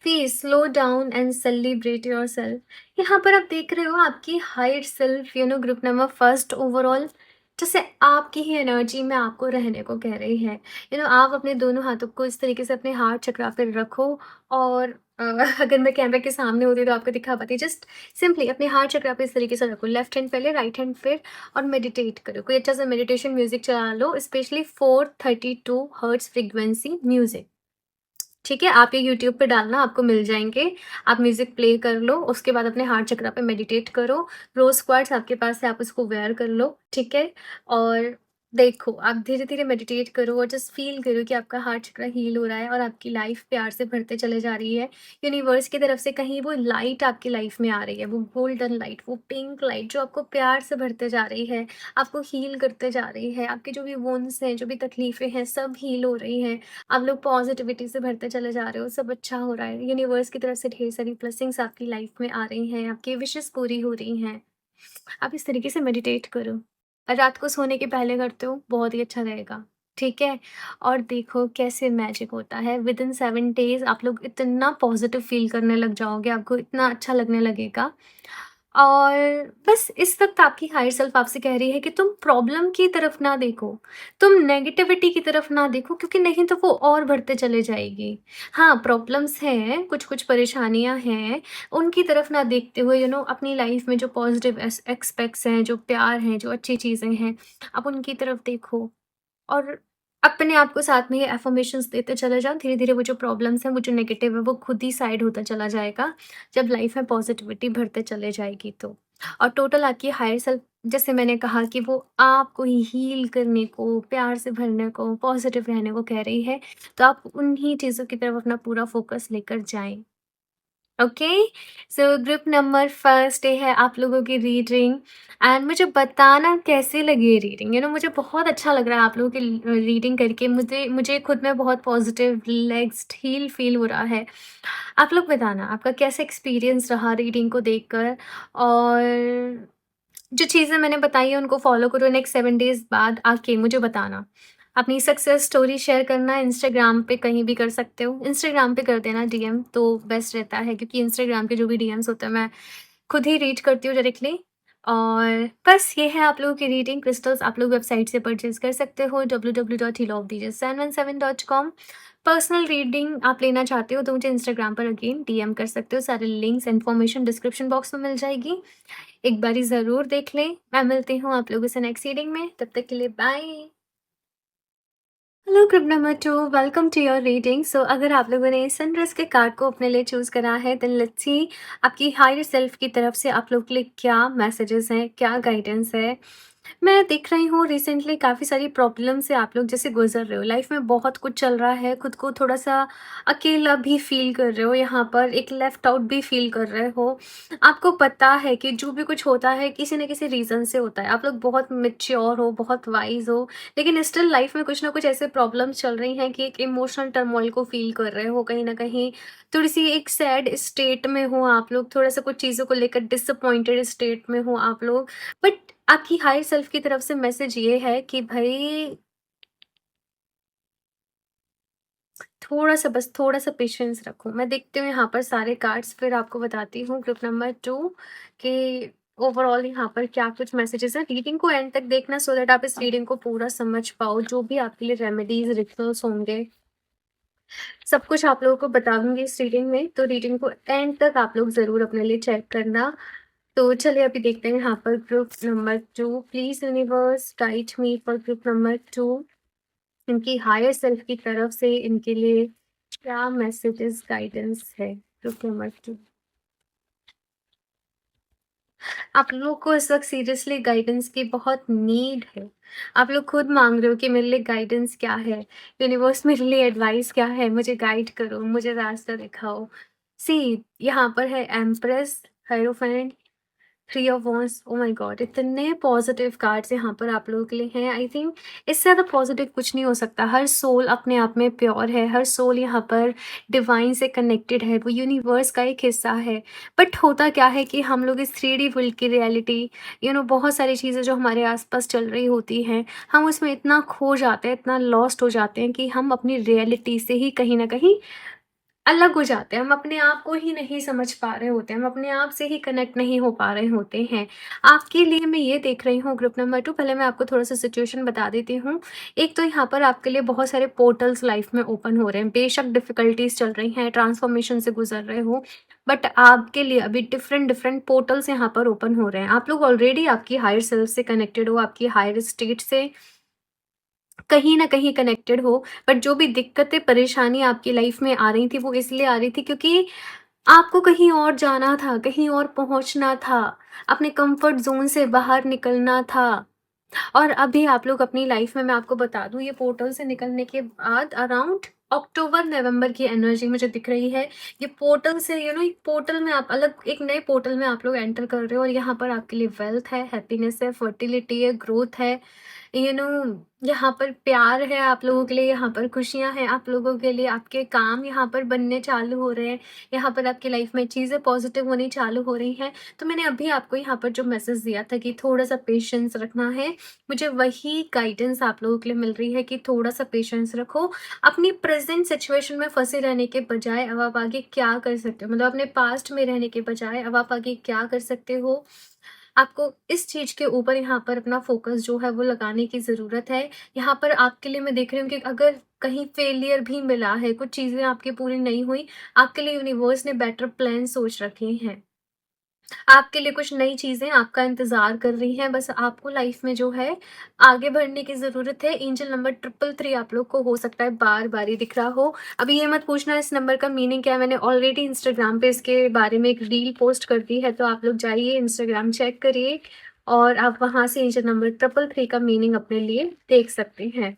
A: please slow down and celebrate yourself. यहाँ पर आप देख रहे हो आपकी higher self group number first overall जैसे आपकी ही एनर्जी में आपको रहने को कह रही है। आप अपने दोनों हाथों को इस तरीके से अपने हार्ट चक्रा पर रखो और अ, अगर मैं कैमरा के सामने होती तो आपको दिखा पाती। जस्ट सिंपली अपने हाथ चक्र पे इस तरीके से रखो, लेफ्ट हैंड पहले, राइट हैंड फिर, और मेडिटेट करो। कोई अच्छा सा मेडिटेशन म्यूजिक चला लो, स्पेशली 432 हर्ट्ज फ्रीक्वेंसी म्यूजिक। ठीक है, आप ये यूट्यूब पे डालना, आपको मिल जाएँगे। आप म्यूज़िक प्ले कर लो, उसके बाद अपने हार्ट चक्रा पे मेडिटेट करो। रोज़ क्वार्ट्ज़ आपके पास है, आप उसको वेयर कर लो, ठीक है? और देखो, आप धीरे-धीरे मेडिटेट करो और जस्ट फ़ील करो कि आपका हार्ट चक्रा हील हो रहा है और आपकी लाइफ़ प्यार से भरते चले जा रही है। यूनिवर्स की तरफ से कहीं वो लाइट आपकी लाइफ़ में आ रही है, वो गोल्डन लाइट, वो पिंक लाइट जो आपको प्यार से भरते जा रही है, आपको हील करते जा रही है। आपकी जो भी वुंड्स हैं, जो भी तकलीफ़ें हैं, सब हील हो रही हैं। आप लोग पॉजिटिविटी से भरते चले जा रहे हो, सब अच्छा हो रहा है। यूनिवर्स की तरफ से ढेर सारी ब्लेसिंग्स आपकी लाइफ में आ रही हैं, आपकी विशेज़ पूरी हो रही हैं। आप इस तरीके से मेडिटेट करो। रात को सोने के पहले करते हो, बहुत ही अच्छा रहेगा, ठीक है? और देखो कैसे मैजिक होता है, विदिन 7 डेज़ आप लोग इतना पॉजिटिव फ़ील करने लग जाओगे, आपको इतना अच्छा लगने लगेगा। और बस इस वक़्त आपकी हायर सेल्फ आपसे कह रही है कि तुम प्रॉब्लम की तरफ ना देखो, तुम नेगेटिविटी की तरफ ना देखो, क्योंकि नहीं तो वो और बढ़ते चले जाएगी। हाँ, प्रॉब्लम्स हैं, कुछ-कुछ परेशानियाँ हैं, उनकी तरफ ना देखते हुए अपनी लाइफ़ में जो पॉज़िटिव एस्पेक्ट्स हैं, जो प्यार हैं, जो अच्छी चीज़ें हैं, आप उनकी तरफ देखो। और अपने आप को साथ में ये अफ़र्मेशंस देते चले जाओ, धीरे-धीरे वो जो प्रॉब्लम्स हैं, वो जो नेगेटिव है, वो खुद ही साइड होता चला जाएगा, जब लाइफ़ में पॉज़िटिविटी भरते चले जाएगी तो। और टोटल आपकी हायर सेल्फ, जैसे मैंने कहा कि वो आपको ही हील करने को, प्यार से भरने को, पॉज़िटिव रहने को कह रही है, तो आप उन्हीं चीज़ों की तरफ अपना पूरा फ़ोकस लेकर जाएँ। Okay, so group number first day है आप लोगों की रीडिंग। एंड मुझे बताना कैसी लगी ये रीडिंग। मुझे बहुत अच्छा लग रहा है आप लोगों की रीडिंग करके। मुझे मुझे खुद में बहुत पॉजिटिव, रिलैक्स्ड, हील फील हो रहा है। आप लोग बताना आपका कैसा एक्सपीरियंस रहा रीडिंग को देखकर। और जो चीज़ें मैंने बताई हैं उनको फॉलो करो। नेक्स्ट 7 डेज़ बाद आके मुझे बताना। अपनी सक्सेस स्टोरी शेयर करना इंस्टाग्राम पे कहीं भी कर सकते हो। इंस्टाग्राम पे कर देना डीएम तो बेस्ट रहता है, क्योंकि इंस्टाग्राम के जो भी डीएम्स होते हैं मैं खुद ही रीड करती हूँ डायरेक्टली। और बस ये है आप लोगों की रीडिंग। क्रिस्टल्स आप लोग वेबसाइट से परचेज़ कर सकते हो www.healofdj717.com। पर्सनल रीडिंग आप लेना चाहते हो तो मुझे इंस्टाग्राम पर अगेन डीएम कर सकते हो। सारे लिंक्स, इन्फॉर्मेशन डिस्क्रिप्शन बॉक्स में मिल जाएगी। एक बारी ज़रूर देख लें। मैं मिलती हूँ आप लोगों से नेक्स्ट रीडिंग में, तब तक के लिए bye. Hello group number 2, welcome to your reading. So अगर आप लोगों ने सनराइज़ के कार्ड को अपने लिए चूज़ करा है, देन लेट्स सी आपकी हायर सेल्फ की तरफ से आप लोग के लिए क्या मैसेजेस हैं, क्या गाइडेंस है। मैं देख रही हूँ रिसेंटली काफ़ी सारी प्रॉब्लम से आप लोग जैसे गुजर रहे हो, लाइफ में बहुत कुछ चल रहा है, खुद को थोड़ा सा अकेला भी फील कर रहे हो, यहाँ पर एक लेफ्ट आउट भी फील कर रहे हो। आपको पता है कि जो भी कुछ होता है किसी न किसी रीज़न से होता है। आप लोग बहुत मैच्योर हो, बहुत वाइज हो, लेकिन स्टिल लाइफ में कुछ ना कुछ ऐसे प्रॉब्लम्स चल रही हैं कि एक इमोशनल टर्मोइल को फील कर रहे हो, कहीं ना कहीं थोड़ी सी एक सैड स्टेट में हो आप लोग, थोड़ा सा कुछ चीज़ों को लेकर डिसअपॉइंटेड स्टेट में हो आप लोग। बट आपकी हायर सेल्फ की तरफ से मैसेज ये है कि भाई थोड़ा-सा, बस थोड़ा-सा पेशेंस रखो। मैं देखती हूँ यहाँ पर सारे कार्ड्स, फिर आपको बताती हूँ ग्रुप नंबर 2 कि ओवरऑल यहाँ पर क्या कुछ मैसेजेस हैं। रीडिंग को एंड तक देखना सो दैट आप इस रीडिंग को पूरा समझ पाओ। जो भी आपके लिए रेमेडीज़, रिचुअल्स होंगे, सब कुछ आप लोगों को बता दूँगी इस रीडिंग में। तो रीडिंग को एंड तक आप लोग ज़रूर अपने लिए चेक करना। तो चलिए अभी देखते हैं यहाँ पर group number 2। Please universe guide me for group number 2। इनकी हायर सेल्फ की तरफ से इनके लिए क्या मैसेजेस, गाइडेंस है ग्रुप नंबर 2। आप लोगों को इस वक़्त सीरियसली गाइडेंस की बहुत नीड है। आप लोग खुद माँग रहे हो कि मेरे लिए गाइडेंस क्या है? यूनिवर्स मेरे लिए एडवाइस क्या है? मुझे गाइड करो, मुझे रास्ता दिखाओ। सी यहाँ पर है empress, hierophant, three of wands. Oh my God! इतने पॉजिटिव कार्ड्स यहाँ पर आप लोगों के लिए हैं। आई थिंक इससे ज़्यादा पॉजिटिव कुछ नहीं हो सकता। हर सोल अपने आप में प्योर है, हर सोल यहाँ पर डिवाइन से कनेक्टेड है, वो यूनिवर्स का एक हिस्सा है। बट होता क्या है कि हम लोग इस 3D वर्ल्ड की रियलिटी, बहुत सारी चीज़ें जो हमारे आसपास चल रही होती हैं, हम उसमें इतना खो जाते हैं, इतना लॉस्ट हो जाते हैं कि हम अपनी रियलिटी से ही कहीं न कहीं अलग हो जाते हैं, हम अपने आप को ही नहीं समझ पा रहे होते हैं, हम अपने आप से ही कनेक्ट नहीं हो पा रहे होते हैं। आपके लिए मैं ये देख रही हूँ ग्रुप नंबर 2, पहले मैं आपको थोड़ा-सा सिचुएशन बता देती हूँ। एक तो यहाँ पर आपके लिए बहुत सारे पोर्टल्स लाइफ में ओपन हो रहे हैं, बेशक डिफ़िकल्टीज़ चल रही हैं, ट्रांसफ़ॉर्मेशन से गुज़र रहे हो, बट आपके लिए अभी डिफ़रेंट पोर्टल्स यहाँ पर ओपन हो रहे हैं। आप लोग ऑलरेडी आपकी हायर सेल्फ से कनेक्टेड हो, आपकी हायर स्टेट से कहीं न कहीं कनेक्टेड हो, बट जो भी दिक्कतें, परेशानी आपकी लाइफ में आ रही थी, वो इसलिए आ रही थी क्योंकि आपको कहीं और जाना था, कहीं और पहुँचना था, अपने कम्फर्ट ज़ोन से बाहर निकलना था। और अभी आप लोग अपनी लाइफ में, मैं आपको बता दूँ, ये पोर्टल से निकलने के बाद अराउंड अक्टूबर-नवंबर की एनर्जी मुझे दिख रही है। ये पोर्टल से एक पोर्टल में आप अलग एक नए पोर्टल में आप लोग एंटर कर रहे हो और यहाँ पर आपके लिए वेल्थ है, हैप्पीनेस है, फर्टिलिटी है, ग्रोथ है। यू नो यहाँ पर प्यार है आप लोगों के लिए, यहाँ पर खुशियाँ हैं आप लोगों के लिए, आपके काम यहाँ पर बनने चालू हो रहे हैं, यहाँ पर आपकी लाइफ में चीज़ें पॉजिटिव होनी चालू हो रही हैं। तो मैंने अभी आपको यहाँ पर जो मैसेज दिया था कि थोड़ा-सा पेशेंस रखना है, मुझे वही गाइडेंस आप लोगों के लिए मिल रही है कि थोड़ा-सा पेशेंस रखो। अपनी प्रेज़ेंट सिचुएशन में फँसे रहने के बजाय अब आप आगे क्या कर सकते हो? मतलब अपने पास्ट में रहने के बजाय अब आप आगे क्या कर सकते हो? आपको इस चीज़ के ऊपर यहाँ पर अपना फ़ोकस जो है वो लगाने की ज़रूरत है। यहाँ पर आपके लिए मैं देख रही हूँ कि अगर कहीं फेलियर भी मिला है, कुछ चीज़ें आपकी पूरी नहीं हुई, आपके लिए यूनिवर्स ने बेटर प्लान सोच रखे हैं। आपके लिए कुछ नई चीज़ें आपका इंतज़ार कर रही हैं, बस आपको लाइफ़ में जो है आगे बढ़ने की ज़रूरत है। एंजल नंबर 333 आप लोग को हो सकता है बार-बार ही दिख रहा हो। अभी ये मत पूछना इस नंबर का मीनिंग क्या है, मैंने ऑलरेडी इंस्टाग्राम पे इसके बारे में एक रील पोस्ट कर दी है, तो आप लोग जाइए इंस्टाग्राम चेक करिए और आप वहाँ से एंजल नंबर 333 का मीनिंग अपने लिए देख सकते हैं।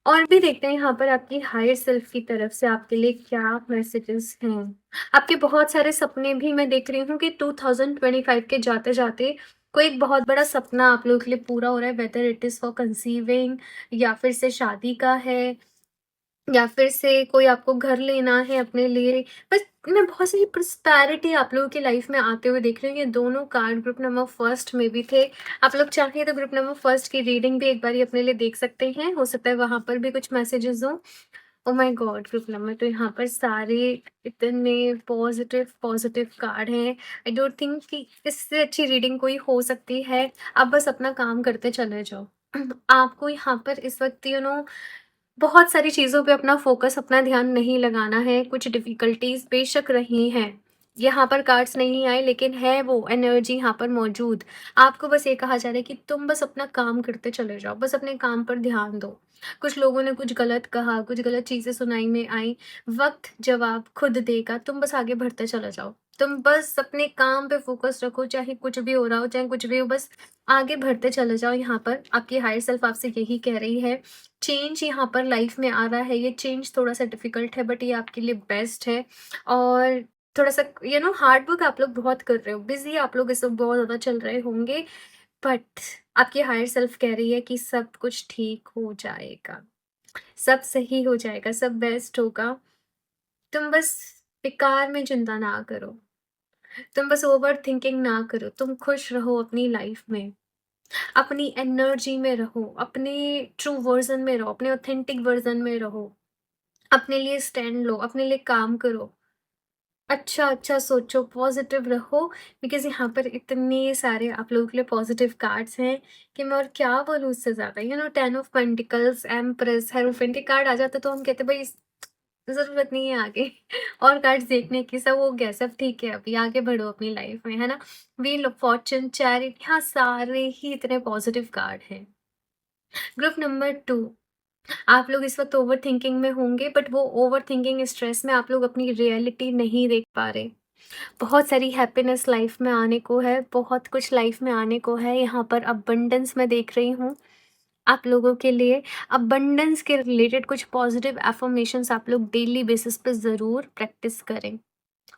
A: और भी देखते हैं यहाँ पर आपकी हायर सेल्फ की तरफ से आपके लिए क्या मैसेजेस हैं। आपके बहुत सारे सपने भी मैं देख रही हूँ कि 2025 के जाते-जाते कोई एक बहुत बड़ा सपना आप लोगों के लिए पूरा हो रहा है, whether it is for conceiving या फिर से शादी का है या फिर से कोई आपको घर लेना है अपने लिए। बस मैं बहुत सारी प्रॉस्पेरिटी आप लोगों की लाइफ में आते हुए देख रही हूँ। ये दोनों कार्ड ग्रुप नंबर फर्स्ट में भी थे। आप लोग चाहें तो ग्रुप नंबर फर्स्ट की रीडिंग भी एक बारी अपने लिए देख सकते हैं। हो सकता है वहाँ पर भी कुछ मैसेजेस हों। ओह माय गॉड! ग्रुप नंबर तो यहाँ पर सारे इतने पॉजिटिव कार्ड हैं। आई डोंट थिंक कि इससे अच्छी रीडिंग कोई हो सकती है। आप बस अपना काम करते चले जाओ। आपको यहाँ पर इस वक़्त बहुत सारी चीज़ों पे अपना फ़ोकस, अपना ध्यान नहीं लगाना है। कुछ डिफ़िकल्टीज़ बेशक रही हैं। यहाँ पर कार्ड्स नहीं आए लेकिन है वो एनर्जी यहाँ पर मौजूद। आपको बस ये कहा जा रहा है कि तुम बस अपना काम करते चले जाओ, बस अपने काम पर ध्यान दो। कुछ लोगों ने कुछ गलत कहा, कुछ गलत चीज़ें सुनाई में आई, वक़्त जवाब खुद देगा, तुम बस आगे बढ़ते चले जाओ। तुम बस अपने काम पे फ़ोकस रखो, चाहे कुछ भी हो रहा हो, चाहे कुछ भी हो, बस आगे बढ़ते चले जाओ। यहाँ पर आपकी हायर सेल्फ आपसे यही कह रही है। चेंज यहाँ पर लाइफ में आ रहा है, ये चेंज थोड़ा-सा डिफ़िकल्ट है बट ये आपके लिए बेस्ट है। और थोड़ा-सा हार्ड वर्क आप लोग बहुत कर रहे हो, बिज़ी आप लोग इस वक़्त बहुत ज़्यादा चल रहे होंगे, बट आपकी हायर सेल्फ कह रही है कि सब कुछ ठीक हो जाएगा, सब सही हो जाएगा, सब बेस्ट होगा। तुम बस बेकार में चिंता ना करो, तुम बस ओवरथिंकिंग ना करो, तुम खुश रहो अपनी लाइफ में। अपनी एनर्जी में रहो, अपने ट्रू वर्ज़न में रहो, अपने ऑथेंटिक वर्ज़न में रहो। अपने लिए स्टैंड लो, अपने लिए काम करो। अच्छा-अच्छा सोचो, पॉज़िटिव रहो, बिकॉज़ यहाँ पर इतने सारे आप लोगों के लिए पॉज़िटिव कार्ड्स हैं कि मैं और क्या बोलूँ उससे ज़्यादा। 10 ऑफ पेंटिकल्स, एम्प्रेस, हेरोफेंट ये कार्ड आ जाता तो हम कहते भाई ज़रूरत नहीं है आगे और कार्ड्स देखने की, सब हो गया, सब ठीक है, अभी आगे बढ़ो अपनी लाइफ़ में, है ना? व्हील ऑफ फॉर्च्यून, चैरिट, यहाँ सारे ही इतने पॉज़िटिव कार्ड हैं। ग्रुप नंबर 2, आप लोग इस वक़्त ओवरथिंकिंग में होंगे बट वो ओवरथिंकिंग स्ट्रेस में आप लोग अपनी रियलिटी नहीं देख पा रहे। बहुत सारी हैप्पीनेस लाइफ में आने को है, बहुत कुछ लाइफ में आने को है। यहाँ पर अबंडेंस मैं देख रही हूँ आप लोगों के लिए। अबंडेंस के रिलेटेड कुछ पॉजिटिव अफ़र्मेशंस आप लोग डेली बेसिस पे ज़रूर प्रैक्टिस करें।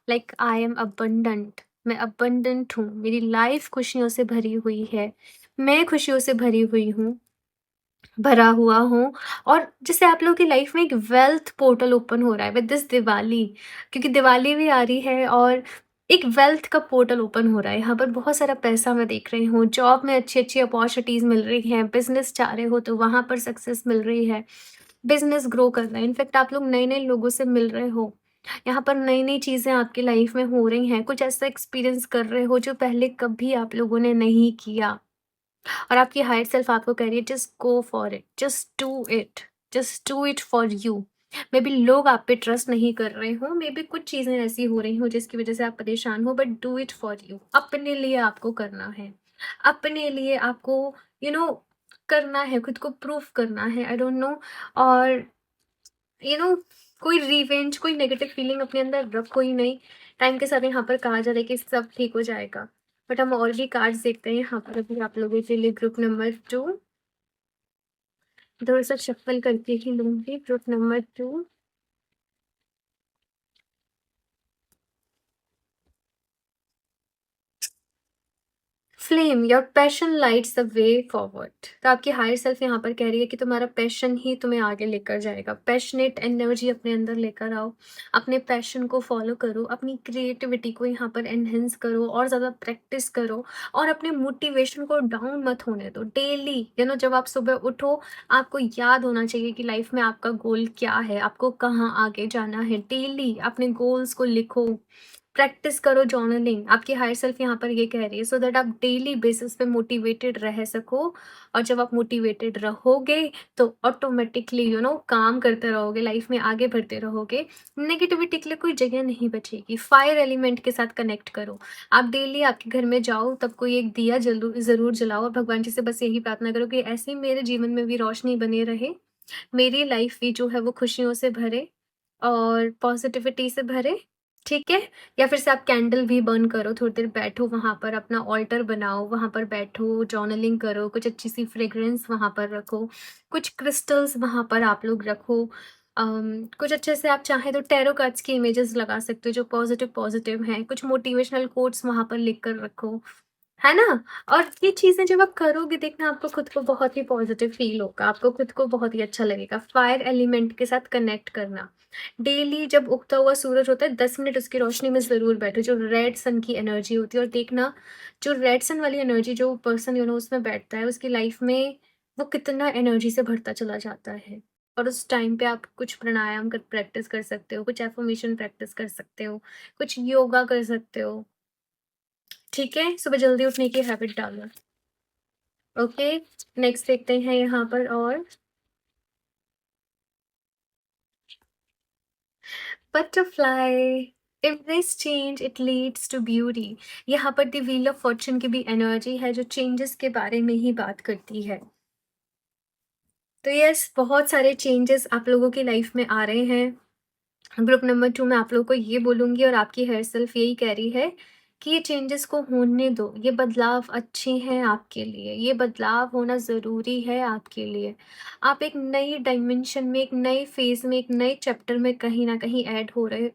A: लाइक आई एम अबंडेंट, मैं अबंडेंट हूँ, मेरी लाइफ खुशियों से भरी हुई है, मैं खुशियों से भरी हुई हूँ, भरा हुआ हूँ। और जैसे आप लोगों की लाइफ में एक वेल्थ पोर्टल ओपन हो रहा है विद दिस दिवाली, क्योंकि दिवाली भी आ रही है और एक वेल्थ का पोर्टल ओपन हो रहा है। यहाँ पर बहुत सारा पैसा मैं देख रही हूँ, जॉब में अच्छी-अच्छी अपॉर्च्युनिटीज़ मिल रही हैं, बिज़नेस चाह रहे हो तो वहाँ पर सक्सेस मिल रही है, बिज़नेस ग्रो कर रहा है। इनफैक्ट आप लोग नए-नए लोगों से मिल रहे हो। यहाँ पर नई-नई चीज़ें आपकी लाइफ में हो रही हैं, कुछ ऐसा एक्सपीरियंस कर रहे हो जो पहले कभी आप लोगों ने नहीं किया और आपकी हायर सेल्फ आपको कह रही है just go for it, just do it for you. May be लोग आप पे ट्रस्ट नहीं कर रहे हो, मे बी कुछ चीज़ें ऐसी हो रही हो जिसकी वज़ह से आप परेशान हो, but do it for you. अपने लिए आपको करना है, अपने लिए आपको यू you नो करना है, खुद को प्रूफ करना है, आई डोंट नो। और यू नो कोई रिवेंज, कोई नेगेटिव फीलिंग अपने अंदर रखो ही नहीं। टाइम के साथ यहाँ पर कहा जा रहा है कि सब ठीक हो जाएगा। बट हम और भी कार्ड्स देखते हैं यहाँ पर अभी आप लोगों के लिए। ग्रुप नंबर 2 थोड़ा सा शफल करके ही लूंगी। Group number 2, flame your passion lights the way forward. तो आपकी हायर सेल्फ यहाँ पर कह रही है कि तुम्हारा पैशन ही तुम्हें आगे लेकर जाएगा। पैशनेट एनर्जी अपने अंदर लेकर आओ, अपने पैशन को फॉलो करो, अपनी क्रिएटिविटी को यहाँ पर एनहेंस करो और ज़्यादा प्रैक्टिस करो और अपने मोटिवेशन को डाउन मत होने दो। डेली जब आप सुबह उठो, आपको याद होना चाहिए कि लाइफ में आपका गोल क्या है, आपको कहाँ आगे जाना है। डेली अपने गोल्स को लिखो, प्रैक्टिस करो जर्नलिंग। आपकी हायर सेल्फ यहाँ पर ये कह रही है सो दैट आप डेली बेसिस पे मोटिवेटेड रह सको। और जब आप मोटिवेटेड रहोगे तो ऑटोमेटिकली काम करते रहोगे, लाइफ में आगे बढ़ते रहोगे। नेगेटिविटी के लिए कोई जगह नहीं बचेगी। फायर एलिमेंट के साथ कनेक्ट करो। आप डेली आपके घर में जाओ, तब कोई एक दिया जरूर जरूर जलाओ और भगवान जी से बस यही प्रार्थना करो कि ऐसे ही मेरे जीवन में भी रोशनी बनी रहे, मेरी लाइफ भी जो है वो खुशियों से भरे और पॉजिटिविटी से भरे। ठीक है? या फिर से आप कैंडल भी बर्न करो, थोड़ी देर बैठो वहाँ पर, अपना ऑल्टर बनाओ, वहाँ पर बैठो, जर्नलिंग करो, कुछ अच्छी-सी फ्रेग्रेंस वहाँ पर रखो, कुछ क्रिस्टल्स वहाँ पर आप लोग रखो। कुछ अच्छे से आप चाहें तो टैरो कार्ड्स की इमेजेस लगा सकते हो जो पॉजिटिव हैं, कुछ मोटिवेशनल कोट्स वहाँ पर लिख कर रखो, है ना? और ये चीज़ें जब आप करोगे, देखना आपको खुद को बहुत ही पॉजिटिव फ़ील होगा, आपको खुद को बहुत ही अच्छा लगेगा। फायर एलिमेंट के साथ कनेक्ट करना। डेली जब उगता हुआ सूरज होता है 10 मिनट उसकी रोशनी में ज़रूर बैठो, जो रेड सन की एनर्जी होती है, और देखना जो रेड सन वाली एनर्जी जो पर्सन उसमें बैठता है, उसकी लाइफ में वो कितना एनर्जी से भरता चला जाता है। और उस टाइम पे आप कुछ प्राणायाम कर प्रैक्टिस कर सकते हो, कुछ एफर्मेशन प्रैक्टिस कर सकते हो, कुछ योगा कर सकते हो। ठीक है? सुबह जल्दी उठने की हैबिट डालो। ओके, नेक्स्ट देखते हैं यहाँ पर। और butterfly, embrace change, it leads to beauty. यहाँ पर द व्हील ऑफ फॉर्च्यून की भी एनर्जी है जो चेंजेस के बारे में ही बात करती है। तो यस, बहुत सारे चेंजेस आप लोगों की लाइफ में आ रहे हैं। ग्रुप नंबर 2 में आप लोगों को ये बोलूँगी और आपकी हेयर सेल्फ यही कह रही है कि ये चेंजेस को होने दो, ये बदलाव अच्छे हैं आपके लिए, ये बदलाव होना ज़रूरी है आपके लिए। आप एक नई डायमेंशन में, एक नए फ़ेज़ में, एक नए चैप्टर में कहीं न कहीं ऐड हो रहे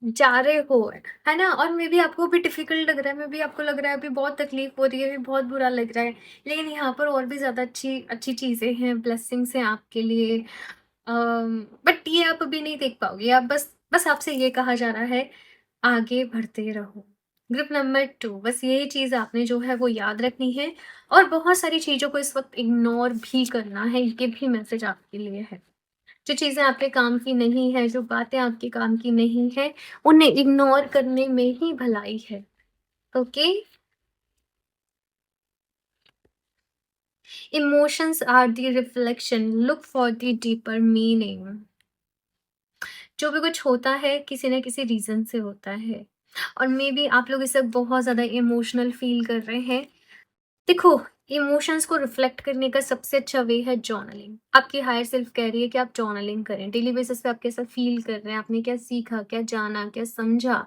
A: जा रहे हो, है ना? और मे बी आपको भी डिफ़िकल्ट लग रहा है, मे बी आपको लग रहा है अभी बहुत तकलीफ़ हो रही है, अभी बहुत बुरा लग रहा है, लेकिन यहाँ पर और भी ज़्यादा अच्छी अच्छी चीज़ें हैं, ब्लेसिंग्स हैं आपके लिए। बट ये आप अभी नहीं देख पाओगे। आप बस बस आपसे ये कहा जा रहा है, आगे बढ़ते रहो। ग्रुप नंबर 2, बस यही चीज़ आपने जो है वो याद रखनी है और बहुत सारी चीज़ों को इस वक़्त इग्नोर भी करना है, ये भी मैसेज आपके लिए है। जो चीज़ें आपके काम की नहीं है, जो बातें आपके काम की नहीं है, उन्हें इग्नोर करने में ही भलाई है। Okay? Emotions are the reflection, look for the deeper meaning. जो भी कुछ होता है किसी न किसी रीज़न से होता है और मे बी आप लोग इस वक़्त बहुत ज़्यादा इमोशनल फ़ील कर रहे हैं। देखो, इमोशंस को रिफ्लेक्ट करने का सबसे अच्छा वे है जर्नलिंग। आपकी हायर सेल्फ कह रही है कि आप जर्नलिंग करें। डेली बेसिस पे आप कैसा फ़ील कर रहे हैं, आपने क्या सीखा, क्या जाना, क्या समझा,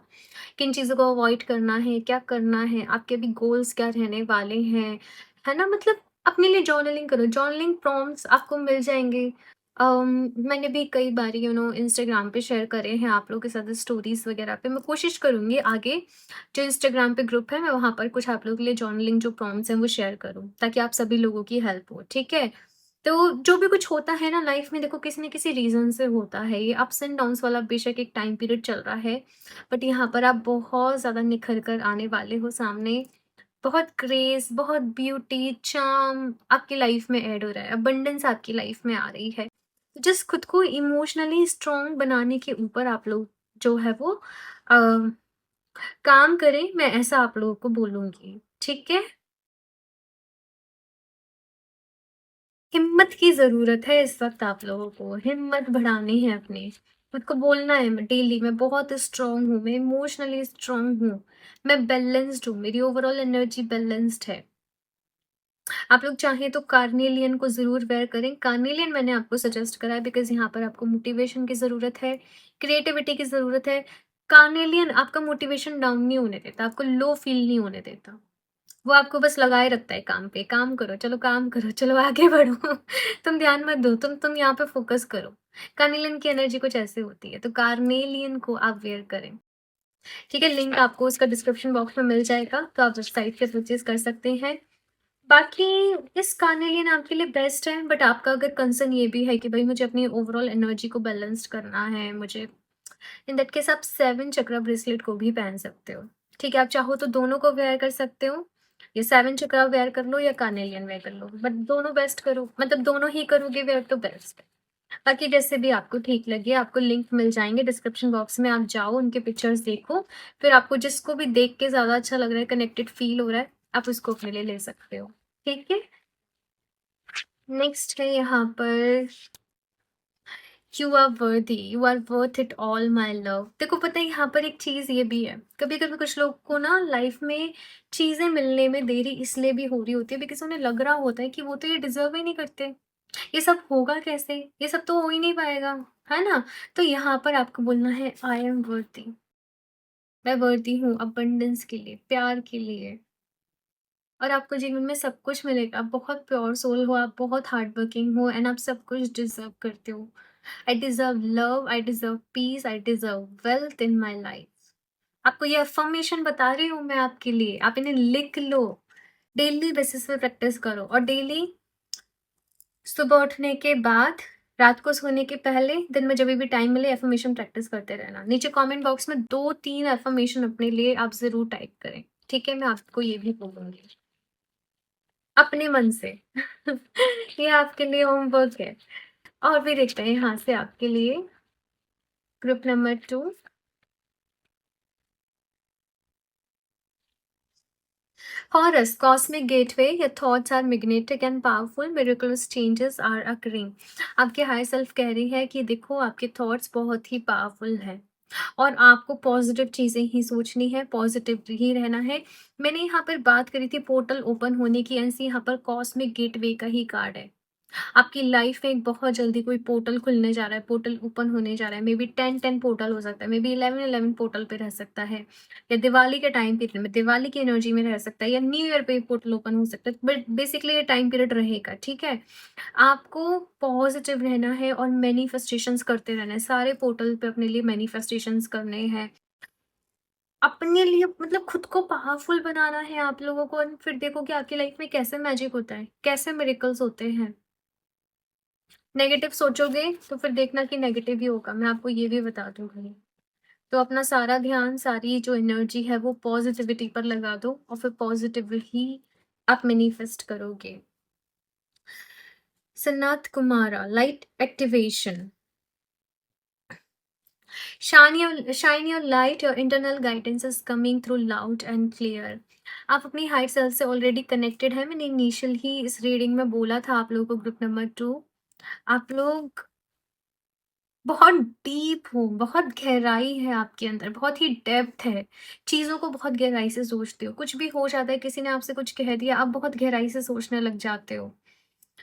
A: किन चीज़ों को अवॉइड करना है, क्या करना है, आपके अभी गोल्स क्या रहने वाले हैं, है ना? मतलब अपने लिए जर्नलिंग करो। जर्नलिंग प्रॉम्प्ट्स आपको मिल जाएँगे। मैंने भी कई बारी इंस्टाग्राम पे शेयर करे हैं आप लोगों के साथ स्टोरीज़ वगैरह पे। मैं कोशिश करूँगी आगे जो इंस्टाग्राम पे ग्रुप है मैं वहाँ पर कुछ आप लोगों के लिए जर्नलिंग जो प्रॉम्प्ट्स हैं वो शेयर करूँ, ताकि आप सभी लोगों की हेल्प हो, ठीक है? तो जो भी कुछ होता है ना लाइफ में, देखो किसी न किसी रीज़न से होता है। ये अप्स एंड डाउन्स वाला बेशक एक टाइम पीरियड चल रहा है, बट यहाँ पर आप बहुत ज़्यादा निखर कर आने वाले हो सामने। बहुत ग्रेस, बहुत ब्यूटी, चार्म आपकी लाइफ में ऐड हो रहा है, अबंडेंस आपकी लाइफ में आ रही है। जस्ट खुद को इमोशनली स्ट्रॉन्ग बनाने के ऊपर आप लोग जो है वो अ, काम करें, मैं ऐसा आप लोगों को बोलूँगी, ठीक है? हिम्मत की ज़रूरत है इस वक़्त आप लोगों को, हिम्मत बढ़ानी है अपनी। खुद को बोलना है डेली मैं बहुत स्ट्रॉन्ग हूँ, मैं इमोशनली स्ट्रॉन्ग हूँ, मैं बैलेंस्ड हूँ, मेरी ओवरऑल एनर्जी बैलेंस्ड है। आप लोग चाहें तो कार्नेलियन को ज़रूर वेयर करें। कार्नेलियन मैंने आपको सजेस्ट करा है बिकॉज़ यहाँ पर आपको मोटिवेशन की ज़रूरत है, क्रिएटिविटी की ज़रूरत है। कार्नेलियन आपका मोटिवेशन डाउन नहीं होने देता, आपको लो फ़ील नहीं होने देता। वो आपको बस लगाए रखता है काम पे, काम करो, चलो काम करो, चलो आगे बढ़ो। तुम ध्यान मत दो, तुम यहाँ पे फ़ोकस करो। कार्नेलियन की एनर्जी कुछ ऐसे होती है, तो कार्नेलियन को आप वेयर करें। ठीक है, लिंक आपको उसका डिस्क्रिप्शन बॉक्स में मिल जाएगा, तो आप वेबसाइट से परचेज़ कर सकते हैं। बाकी इस कार्नेलियन आपके लिए बेस्ट है, बट आपका अगर कंसर्न ये भी है कि भई मुझे अपनी ओवरऑल एनर्जी को बैलेंस्ड करना है, मुझे इन दैट केस आप 7 चक्रा ब्रेसलेट को भी पहन सकते हो। ठीक है, आप चाहो तो दोनों को वेयर कर सकते हो। ये 7 चक्रा वेयर कर लो या कार्नेलियन वेयर कर लो, बट दोनों बेस्ट करो, मतलब दोनों ही करोगे वेयर तो बेस्ट है। बाकी जैसे भी आपको ठीक लगे, आपको लिंक मिल जाएँगे डिस्क्रिप्शन बॉक्स में, आप जाओ उनके पिक्चर्स देखो, फिर आपको जिसको भी देख के ज़्यादा अच्छा लग रहा है, कनेक्टेड फ़ील हो रहा है, आप उसको अपने लिए ले सकते हो। ठीक है? नेक्स्ट है यहाँ पर you are worth it all my love. देखो पता है यहाँ पर एक चीज़ ये भी है, कभी-कभी कुछ लोग को ना लाइफ में चीज़ें मिलने में देरी इसलिए भी हो रही होती है बिकॉज़ उन्हें लग रहा होता है कि वो तो ये डिज़र्व ही नहीं करते। ये सब होगा कैसे? ये सब तो हो ही नहीं पाएगा, है ना? तो यहाँ पर आपको बोलना है आई एम वर्दी। मैं वर्दी हूँ अबंडेंस के लिए, प्यार के लिए और आपको जीवन में सब कुछ मिलेगा। आप बहुत प्योर सोल हो, आप बहुत हार्ड वर्किंग हो एंड आप सब कुछ डिज़र्व करते हो। I deserve love, I deserve peace, I deserve wealth in my life. आपको ये अफ़र्मेशन बता रही हूँ मैं आपके लिए, आप इन्हें लिख लो। डेली बेसिस पे प्रैक्टिस करो और डेली सुबह उठने के बाद, रात को सोने के पहले, दिन में जभी भी टाइम मिले अफ़र्मेशन प्रैक्टिस करते रहना। नीचे कमेंट बॉक्स में 2-3 अफ़र्मेशन अपने लिए आप ज़रूर टाइप करें, ठीक है? मैं आपको ये भी बोलूँगी, अपने मन से। ये आपके लिए होमवर्क है। और भी देखते हैं यहाँ से आपके लिए group number 2। Horus, cosmic gateway, your thoughts are magnetic and powerful, miraculous changes are occurring। आपके हाई सेल्फ कह रही है कि देखो आपके थॉट्स बहुत ही पावरफुल हैं और आपको पॉजिटिव चीज़ें ही सोचनी है, पॉजिटिव ही रहना है। मैंने यहाँ पर बात करी थी पोर्टल ओपन होने की, ऐसे यहाँ पर कॉस्मिक गेटवे का ही कार्ड है। आपकी लाइफ में एक बहुत जल्दी कोई पोर्टल खुलने जा रहा है, पोर्टल ओपन होने जा रहा है। मे बी 10-10 पोर्टल हो सकता है, मे बी 11-11 पोर्टल पे रह सकता है या दिवाली के टाइम पीरियड में, दिवाली की एनर्जी में रह सकता है या न्यू ईयर पे पोर्टल ओपन हो सकता है। बट बेसिकली ये टाइम पीरियड रहेगा, ठीक है? आपको पॉजिटिव रहना है और मैनिफेस्टेशंस करते रहना है। सारे पोर्टल पे अपने लिए मैनिफेस्टेशंस करने हैं। अपने लिए मतलब खुद को पावरफुल बनाना है आप लोगों को और फिर देखो कि आपकी लाइफ में कैसे मैजिक होता है, कैसे मिरेकल्स होते हैं। नेगेटिव सोचोगे तो फिर देखना कि नेगेटिव ही होगा, मैं आपको ये भी बता दूँ कहीं। तो अपना सारा ध्यान, सारी जो एनर्जी है वो पॉजिटिविटी पर लगा दो और फिर पॉजिटिव ही आप मैनिफेस्ट करोगे। Sanat Kumara, light activation. Shine your light, your internal guidance is coming through loud and clear। आप अपनी हाइट सेल्फ से ऑलरेडी कनेक्टेड है। मैंने इनिशियल ही इस रीडिंग में बोला था आप लोगों को ग्रुप नंबर 2, आप लोग बहुत डीप हो, बहुत गहराई है आपके अंदर, बहुत ही डेप्थ है। चीज़ों को बहुत गहराई से सोचते हो। कुछ भी हो जाता है, किसी ने आपसे कुछ कह दिया, आप बहुत गहराई से सोचने लग जाते हो।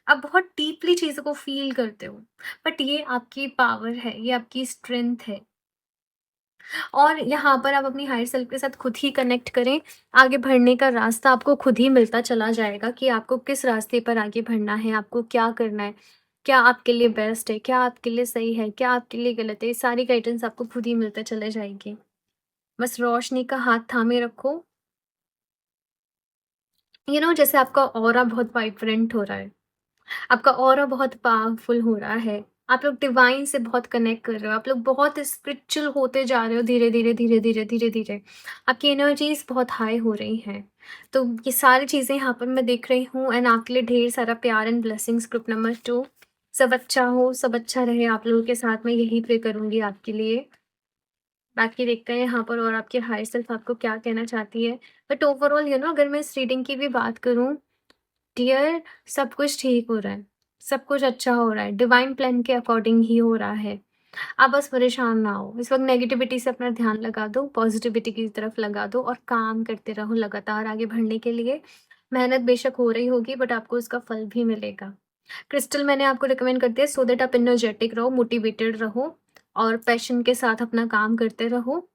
A: आप बहुत डीपली चीज़ों को फ़ील करते हो। बट ये आपकी पावर है, ये आपकी स्ट्रेंथ है। और यहाँ पर आप अपनी हायर सेल्फ के साथ खुद ही कनेक्ट करें। आगे बढ़ने का रास्ता आपको खुद ही मिलता चला जाएगा कि आपको किस रास्ते पर आगे बढ़ना है, आपको क्या करना है, क्या आपके लिए बेस्ट है, क्या आपके लिए सही है, क्या आपके लिए गलत है। ये सारी गाइडेंस आपको खुद ही मिलते चले जाएगी। बस रोशनी का हाथ थामे रखो। जैसे आपका ऑरा बहुत वाइब्रेंट हो रहा है, आपका ऑरा बहुत पावरफुल हो रहा है। आप लोग डिवाइन से बहुत कनेक्ट कर रहे हो। आप लोग बहुत स्पिरिचुअल होते जा रहे हो धीरे-धीरे, धीरे-धीरे, धीरे-धीरे। आपकी एनर्जीज़ बहुत हाई हो रही हैं। तो ये सारी चीज़ें यहाँ पर मैं देख रही हूँ एंड आपके लिए ढेर सारा प्यार एंड ब्लेसिंग्स ग्रुप नंबर 2। सब अच्छा हो, सब अच्छा रहे आप लोगों के साथ, मैं यही प्रे करूँगी आपके लिए। बाकी देखते हैं यहाँ पर और आपकी हायर सेल्फ आपको क्या कहना चाहती है। बट ओवरऑल अगर मैं इस रीडिंग की भी बात करूँ, डियर, सब कुछ ठीक हो रहा है, सब कुछ अच्छा हो रहा है, डिवाइन प्लान के अकॉर्डिंग ही हो रहा है। आप बस परेशान ना हो। इस वक़्त नेगेटिविटी से अपना ध्यान लगा दो, पॉज़िटिविटी की तरफ लगा दो और काम करते रहो लगातार आगे बढ़ने के लिए। मेहनत बेशक हो रही होगी बट आपको उसका फल भी मिलेगा। क्रिस्टल मैंने आपको रिकमेंड कर दिया सो दैट आप एनर्जेटिक रहो, मोटिवेटेड रहो और पैशन के साथ अपना काम करते रहो।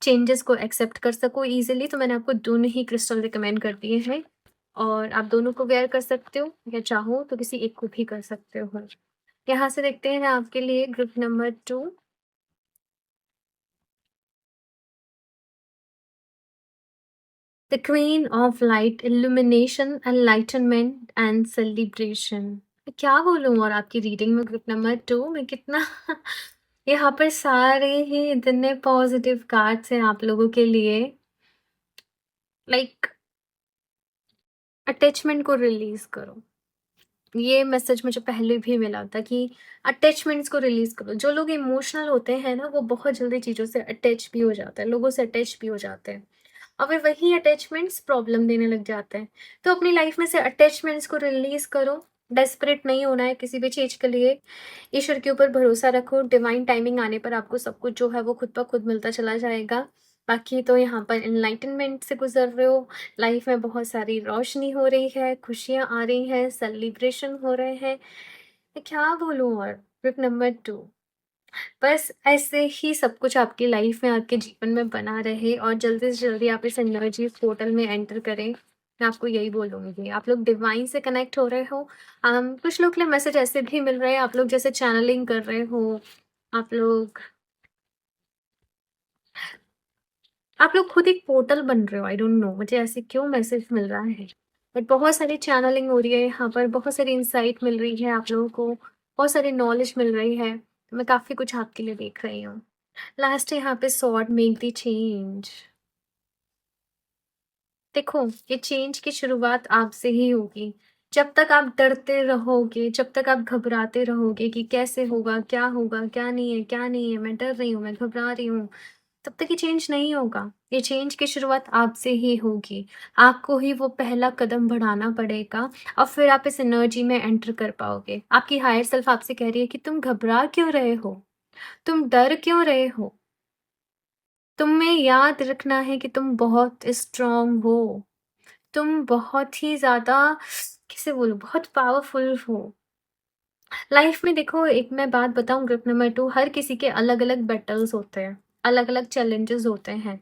A: चेंजेस को एक्सेप्ट कर सको ईज़िली, तो मैंने आपको दोनों ही क्रिस्टल रिकमेंड कर दिए हैं और आप दोनों को वेयर कर सकते हो या चाहो तो किसी एक को भी कर सकते हो। यहाँ से देखते हैं आपके लिए group number 2। The queen of light, illumination, enlightenment and celebration. क्या बोलूँ और आपकी रीडिंग में ग्रुप नंबर 2 में कितना यहाँ पर सारे ही इतने पॉजिटिव कार्ड्स हैं आप लोगों के लिए। लाइक अटैचमेंट को रिलीज करो। ये मैसेज मुझे पहले भी मिला था कि अटैचमेंट्स को रिलीज करो। जो लोग इमोशनल होते हैं ना, वो बहुत जल्दी चीज़ों से अटैच भी हो जाते हैं, लोगों से अटैच भी हो जाते हैं और फिर वही अटैचमेंट्स प्रॉब्लम देने लग जाते हैं। तो अपनी लाइफ में से अटैचमेंट्स को रिलीज करो। डेस्परेट नहीं होना है किसी भी चीज़ के लिए। ईश्वर के ऊपर भरोसा रखो, डिवाइन टाइमिंग आने पर आपको सब कुछ जो है वो खुद ब खुद मिलता चला जाएगा। बाकी तो यहाँ पर एनलाइटनमेंट से गुजर रहे हो, लाइफ में बहुत सारी रोशनी हो रही है, खुशियाँ आ रही हैं, सेलिब्रेशन हो रहे हैं। मैं क्या बोलूँ और? ट्रिप नंबर 2, बस ऐसे ही सब कुछ आपकी लाइफ में, आपके जीवन में बना रहे और जल्दी से जल्दी आप इस एनर्जी पोर्टल में एंटर करें। मैं आपको यही बोलूँगी। आप लोग डिवाइन से कनेक्ट हो रहे हो। कुछ लोग के लिए मैसेज ऐसे भी मिल रहे हैं, आप लोग जैसे चैनलिंग कर रहे हो, आप लोग आप लोग खुद एक पोर्टल बन रहे हो। आई डोंट नो मुझे ऐसे क्यों मैसेज मिल रहा है, बट बहुत सारी चैनलिंग हो रही है यहाँ पर, बहुत सारी इंसाइट मिल रही है आप लोगों को, बहुत सारी नॉलेज मिल रही है। तो मैं काफ़ी कुछ आपके लिए देख रही हूँ। लास्ट यहाँ पे सॉर्ड मेक द चेंज। देखो, ये चेंज की शुरुआत आपसे ही होगी। जब तक आप डरते रहोगे, जब तक आप घबराते रहोगे कि कैसे होगा, क्या नहीं है, मैं डर रही हूँ, मैं घबरा रही हूँ, तब तक ये चेंज नहीं होगा। ये चेंज की शुरुआत आपसे ही होगी। आपको ही वो पहला कदम बढ़ाना पड़ेगा और फिर आप इस एनर्जी में एंटर कर पाओगे। आपकी हायर सेल्फ आपसे कह रही है कि तुम घबरा क्यों रहे हो? तुम डर क्यों रहे हो? तुम्हें याद रखना है कि तुम बहुत स्ट्रॉन्ग हो। तुम बहुत ही ज़्यादा, कैसे बोलूँ, बहुत पावरफुल हो। लाइफ में देखो, एक मैं बात बताऊँ ग्रुप नंबर 2, हर किसी के अलग-अलग बैटल्स होते हैं, अलग-अलग चैलेंजेस होते हैं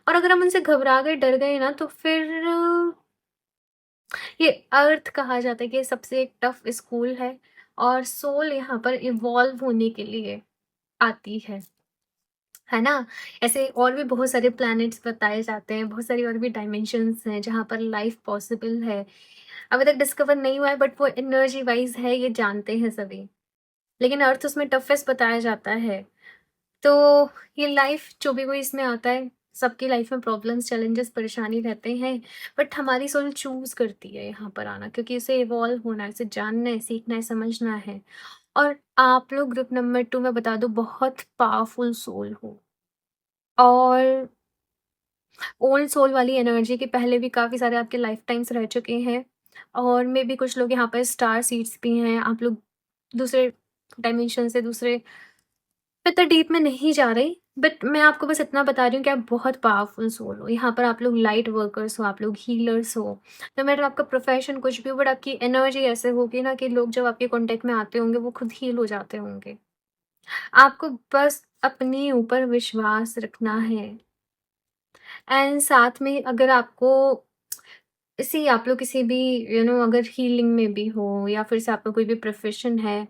A: और अगर हम उनसे घबरा गए, डर गए ना तो फिर ये अर्थ कहा जाता है कि ये सबसे एक टफ स्कूल है और सोल यहाँ पर इवॉल्व होने के लिए आती है ना? ऐसे और भी बहुत सारे प्लैनेट्स बताए जाते हैं, बहुत सारी और भी डायमेंशंस हैं जहाँ पर लाइफ पॉसिबल है। अभी तक डिस्कवर नहीं हुआ है बट वो एनर्जी वाइज़ है, ये जानते हैं सभी। लेकिन अर्थ उसमें टफेस्ट बताया जाता है। तो ये लाइफ जो भी कोई इसमें आता है, सबकी लाइफ में प्रॉब्लम्स, चैलेंजेस, परेशानी रहते हैं, बट हमारी सोल चूज़ करती है यहाँ पर आना, क्योंकि इसे इवॉल्व होना है, इसे जानना है, सीखना है, समझना है। और आप लोग ग्रुप नंबर 2 मैं बता दूँ बहुत पावरफुल सोल हो और ओल्ड सोल वाली एनर्जी के पहले भी काफ़ी सारे आपके लाइफ टाइम्स रह चुके हैं और मे बी कुछ लोग यहाँ पर स्टार सीड्स भी हैं। आप लोग दूसरे डायमेंशन से, दूसरे, मैं इतना डीप में नहीं जा रही, बट मैं आपको बस इतना बता रही हूँ कि आप बहुत पावरफुल सोल हो। यहाँ पर आप लोग लाइट वर्कर्स हो, आप लोग हीलर्स हो। no मैटर आपका प्रोफेशन कुछ भी हो, बट आपकी एनर्जी ऐसे होगी ना कि लोग जब आपके कॉन्टेक्ट में आते होंगे वो खुद हील हो जाते होंगे। आपको बस अपने ऊपर विश्वास रखना है एंड साथ में अगर आपको इसी आप लोग किसी भी अगर हीलिंग में भी हो या फिर से आपका कोई भी प्रोफेशन है,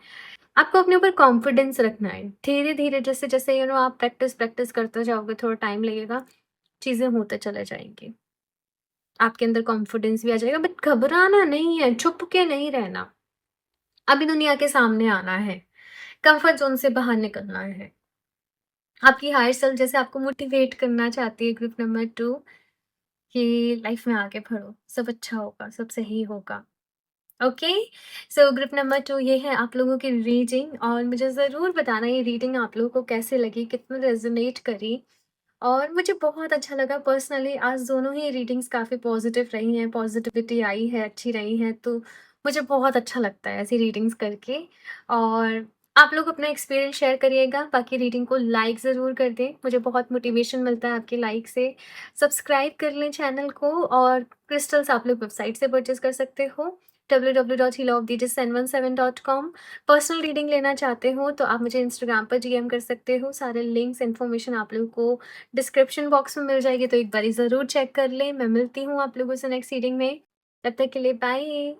A: आपको अपने ऊपर कॉन्फिडेंस रखना है। धीरे-धीरे जैसे-जैसे आप प्रैक्टिस करते जाओगे, थोड़ा टाइम लगेगा, चीज़ें होते चले जाएँगी। आपके अंदर कॉन्फिडेंस भी आ जाएगा, बट घबराना नहीं है, छुप के नहीं रहना। अभी दुनिया के सामने आना है, कम्फर्ट ज़ोन से बाहर निकलना है। आपकी हायर सेल्फ जैसे आपको मोटिवेट करना चाहती है ग्रुप नंबर 2 कि लाइफ में आगे बढ़ो, सब अच्छा होगा, सब सही होगा। ओके, सो ग्रुप नंबर 2 ये है आप लोगों की रीडिंग और मुझे ज़रूर बताना ये रीडिंग आप लोगों को कैसे लगी, कितना रेजोनेट करी। और मुझे बहुत अच्छा लगा पर्सनली, आज दोनों ही रीडिंग्स काफ़ी पॉज़िटिव रही हैं, पॉज़िटिविटी आई है, अच्छी रही हैं, तो मुझे बहुत अच्छा लगता है ऐसी रीडिंग्स करके। और आप लोग अपना एक्सपीरियंस शेयर करिएगा, बाकी रीडिंग को लाइक ज़रूर कर दें, मुझे बहुत मोटिवेशन मिलता है आपके लाइक से। सब्सक्राइब कर लें चैनल को, और क्रिस्टल्स आप लोग वेबसाइट से परचेज़ कर सकते हो, www.healofthejust717.com। पर्सनल रीडिंग लेना चाहते हो तो आप मुझे इंस्टाग्राम पर डीएम कर सकते हो, सारे लिंक्स, इन्फॉर्मेशन आप लोगों को डिस्क्रिप्शन बॉक्स में मिल जाएगी, तो एक बारी ज़रूर चेक कर लें। मैं मिलती हूँ आप लोगों से नेक्स्ट रीडिंग में, तब तक के लिए बाय।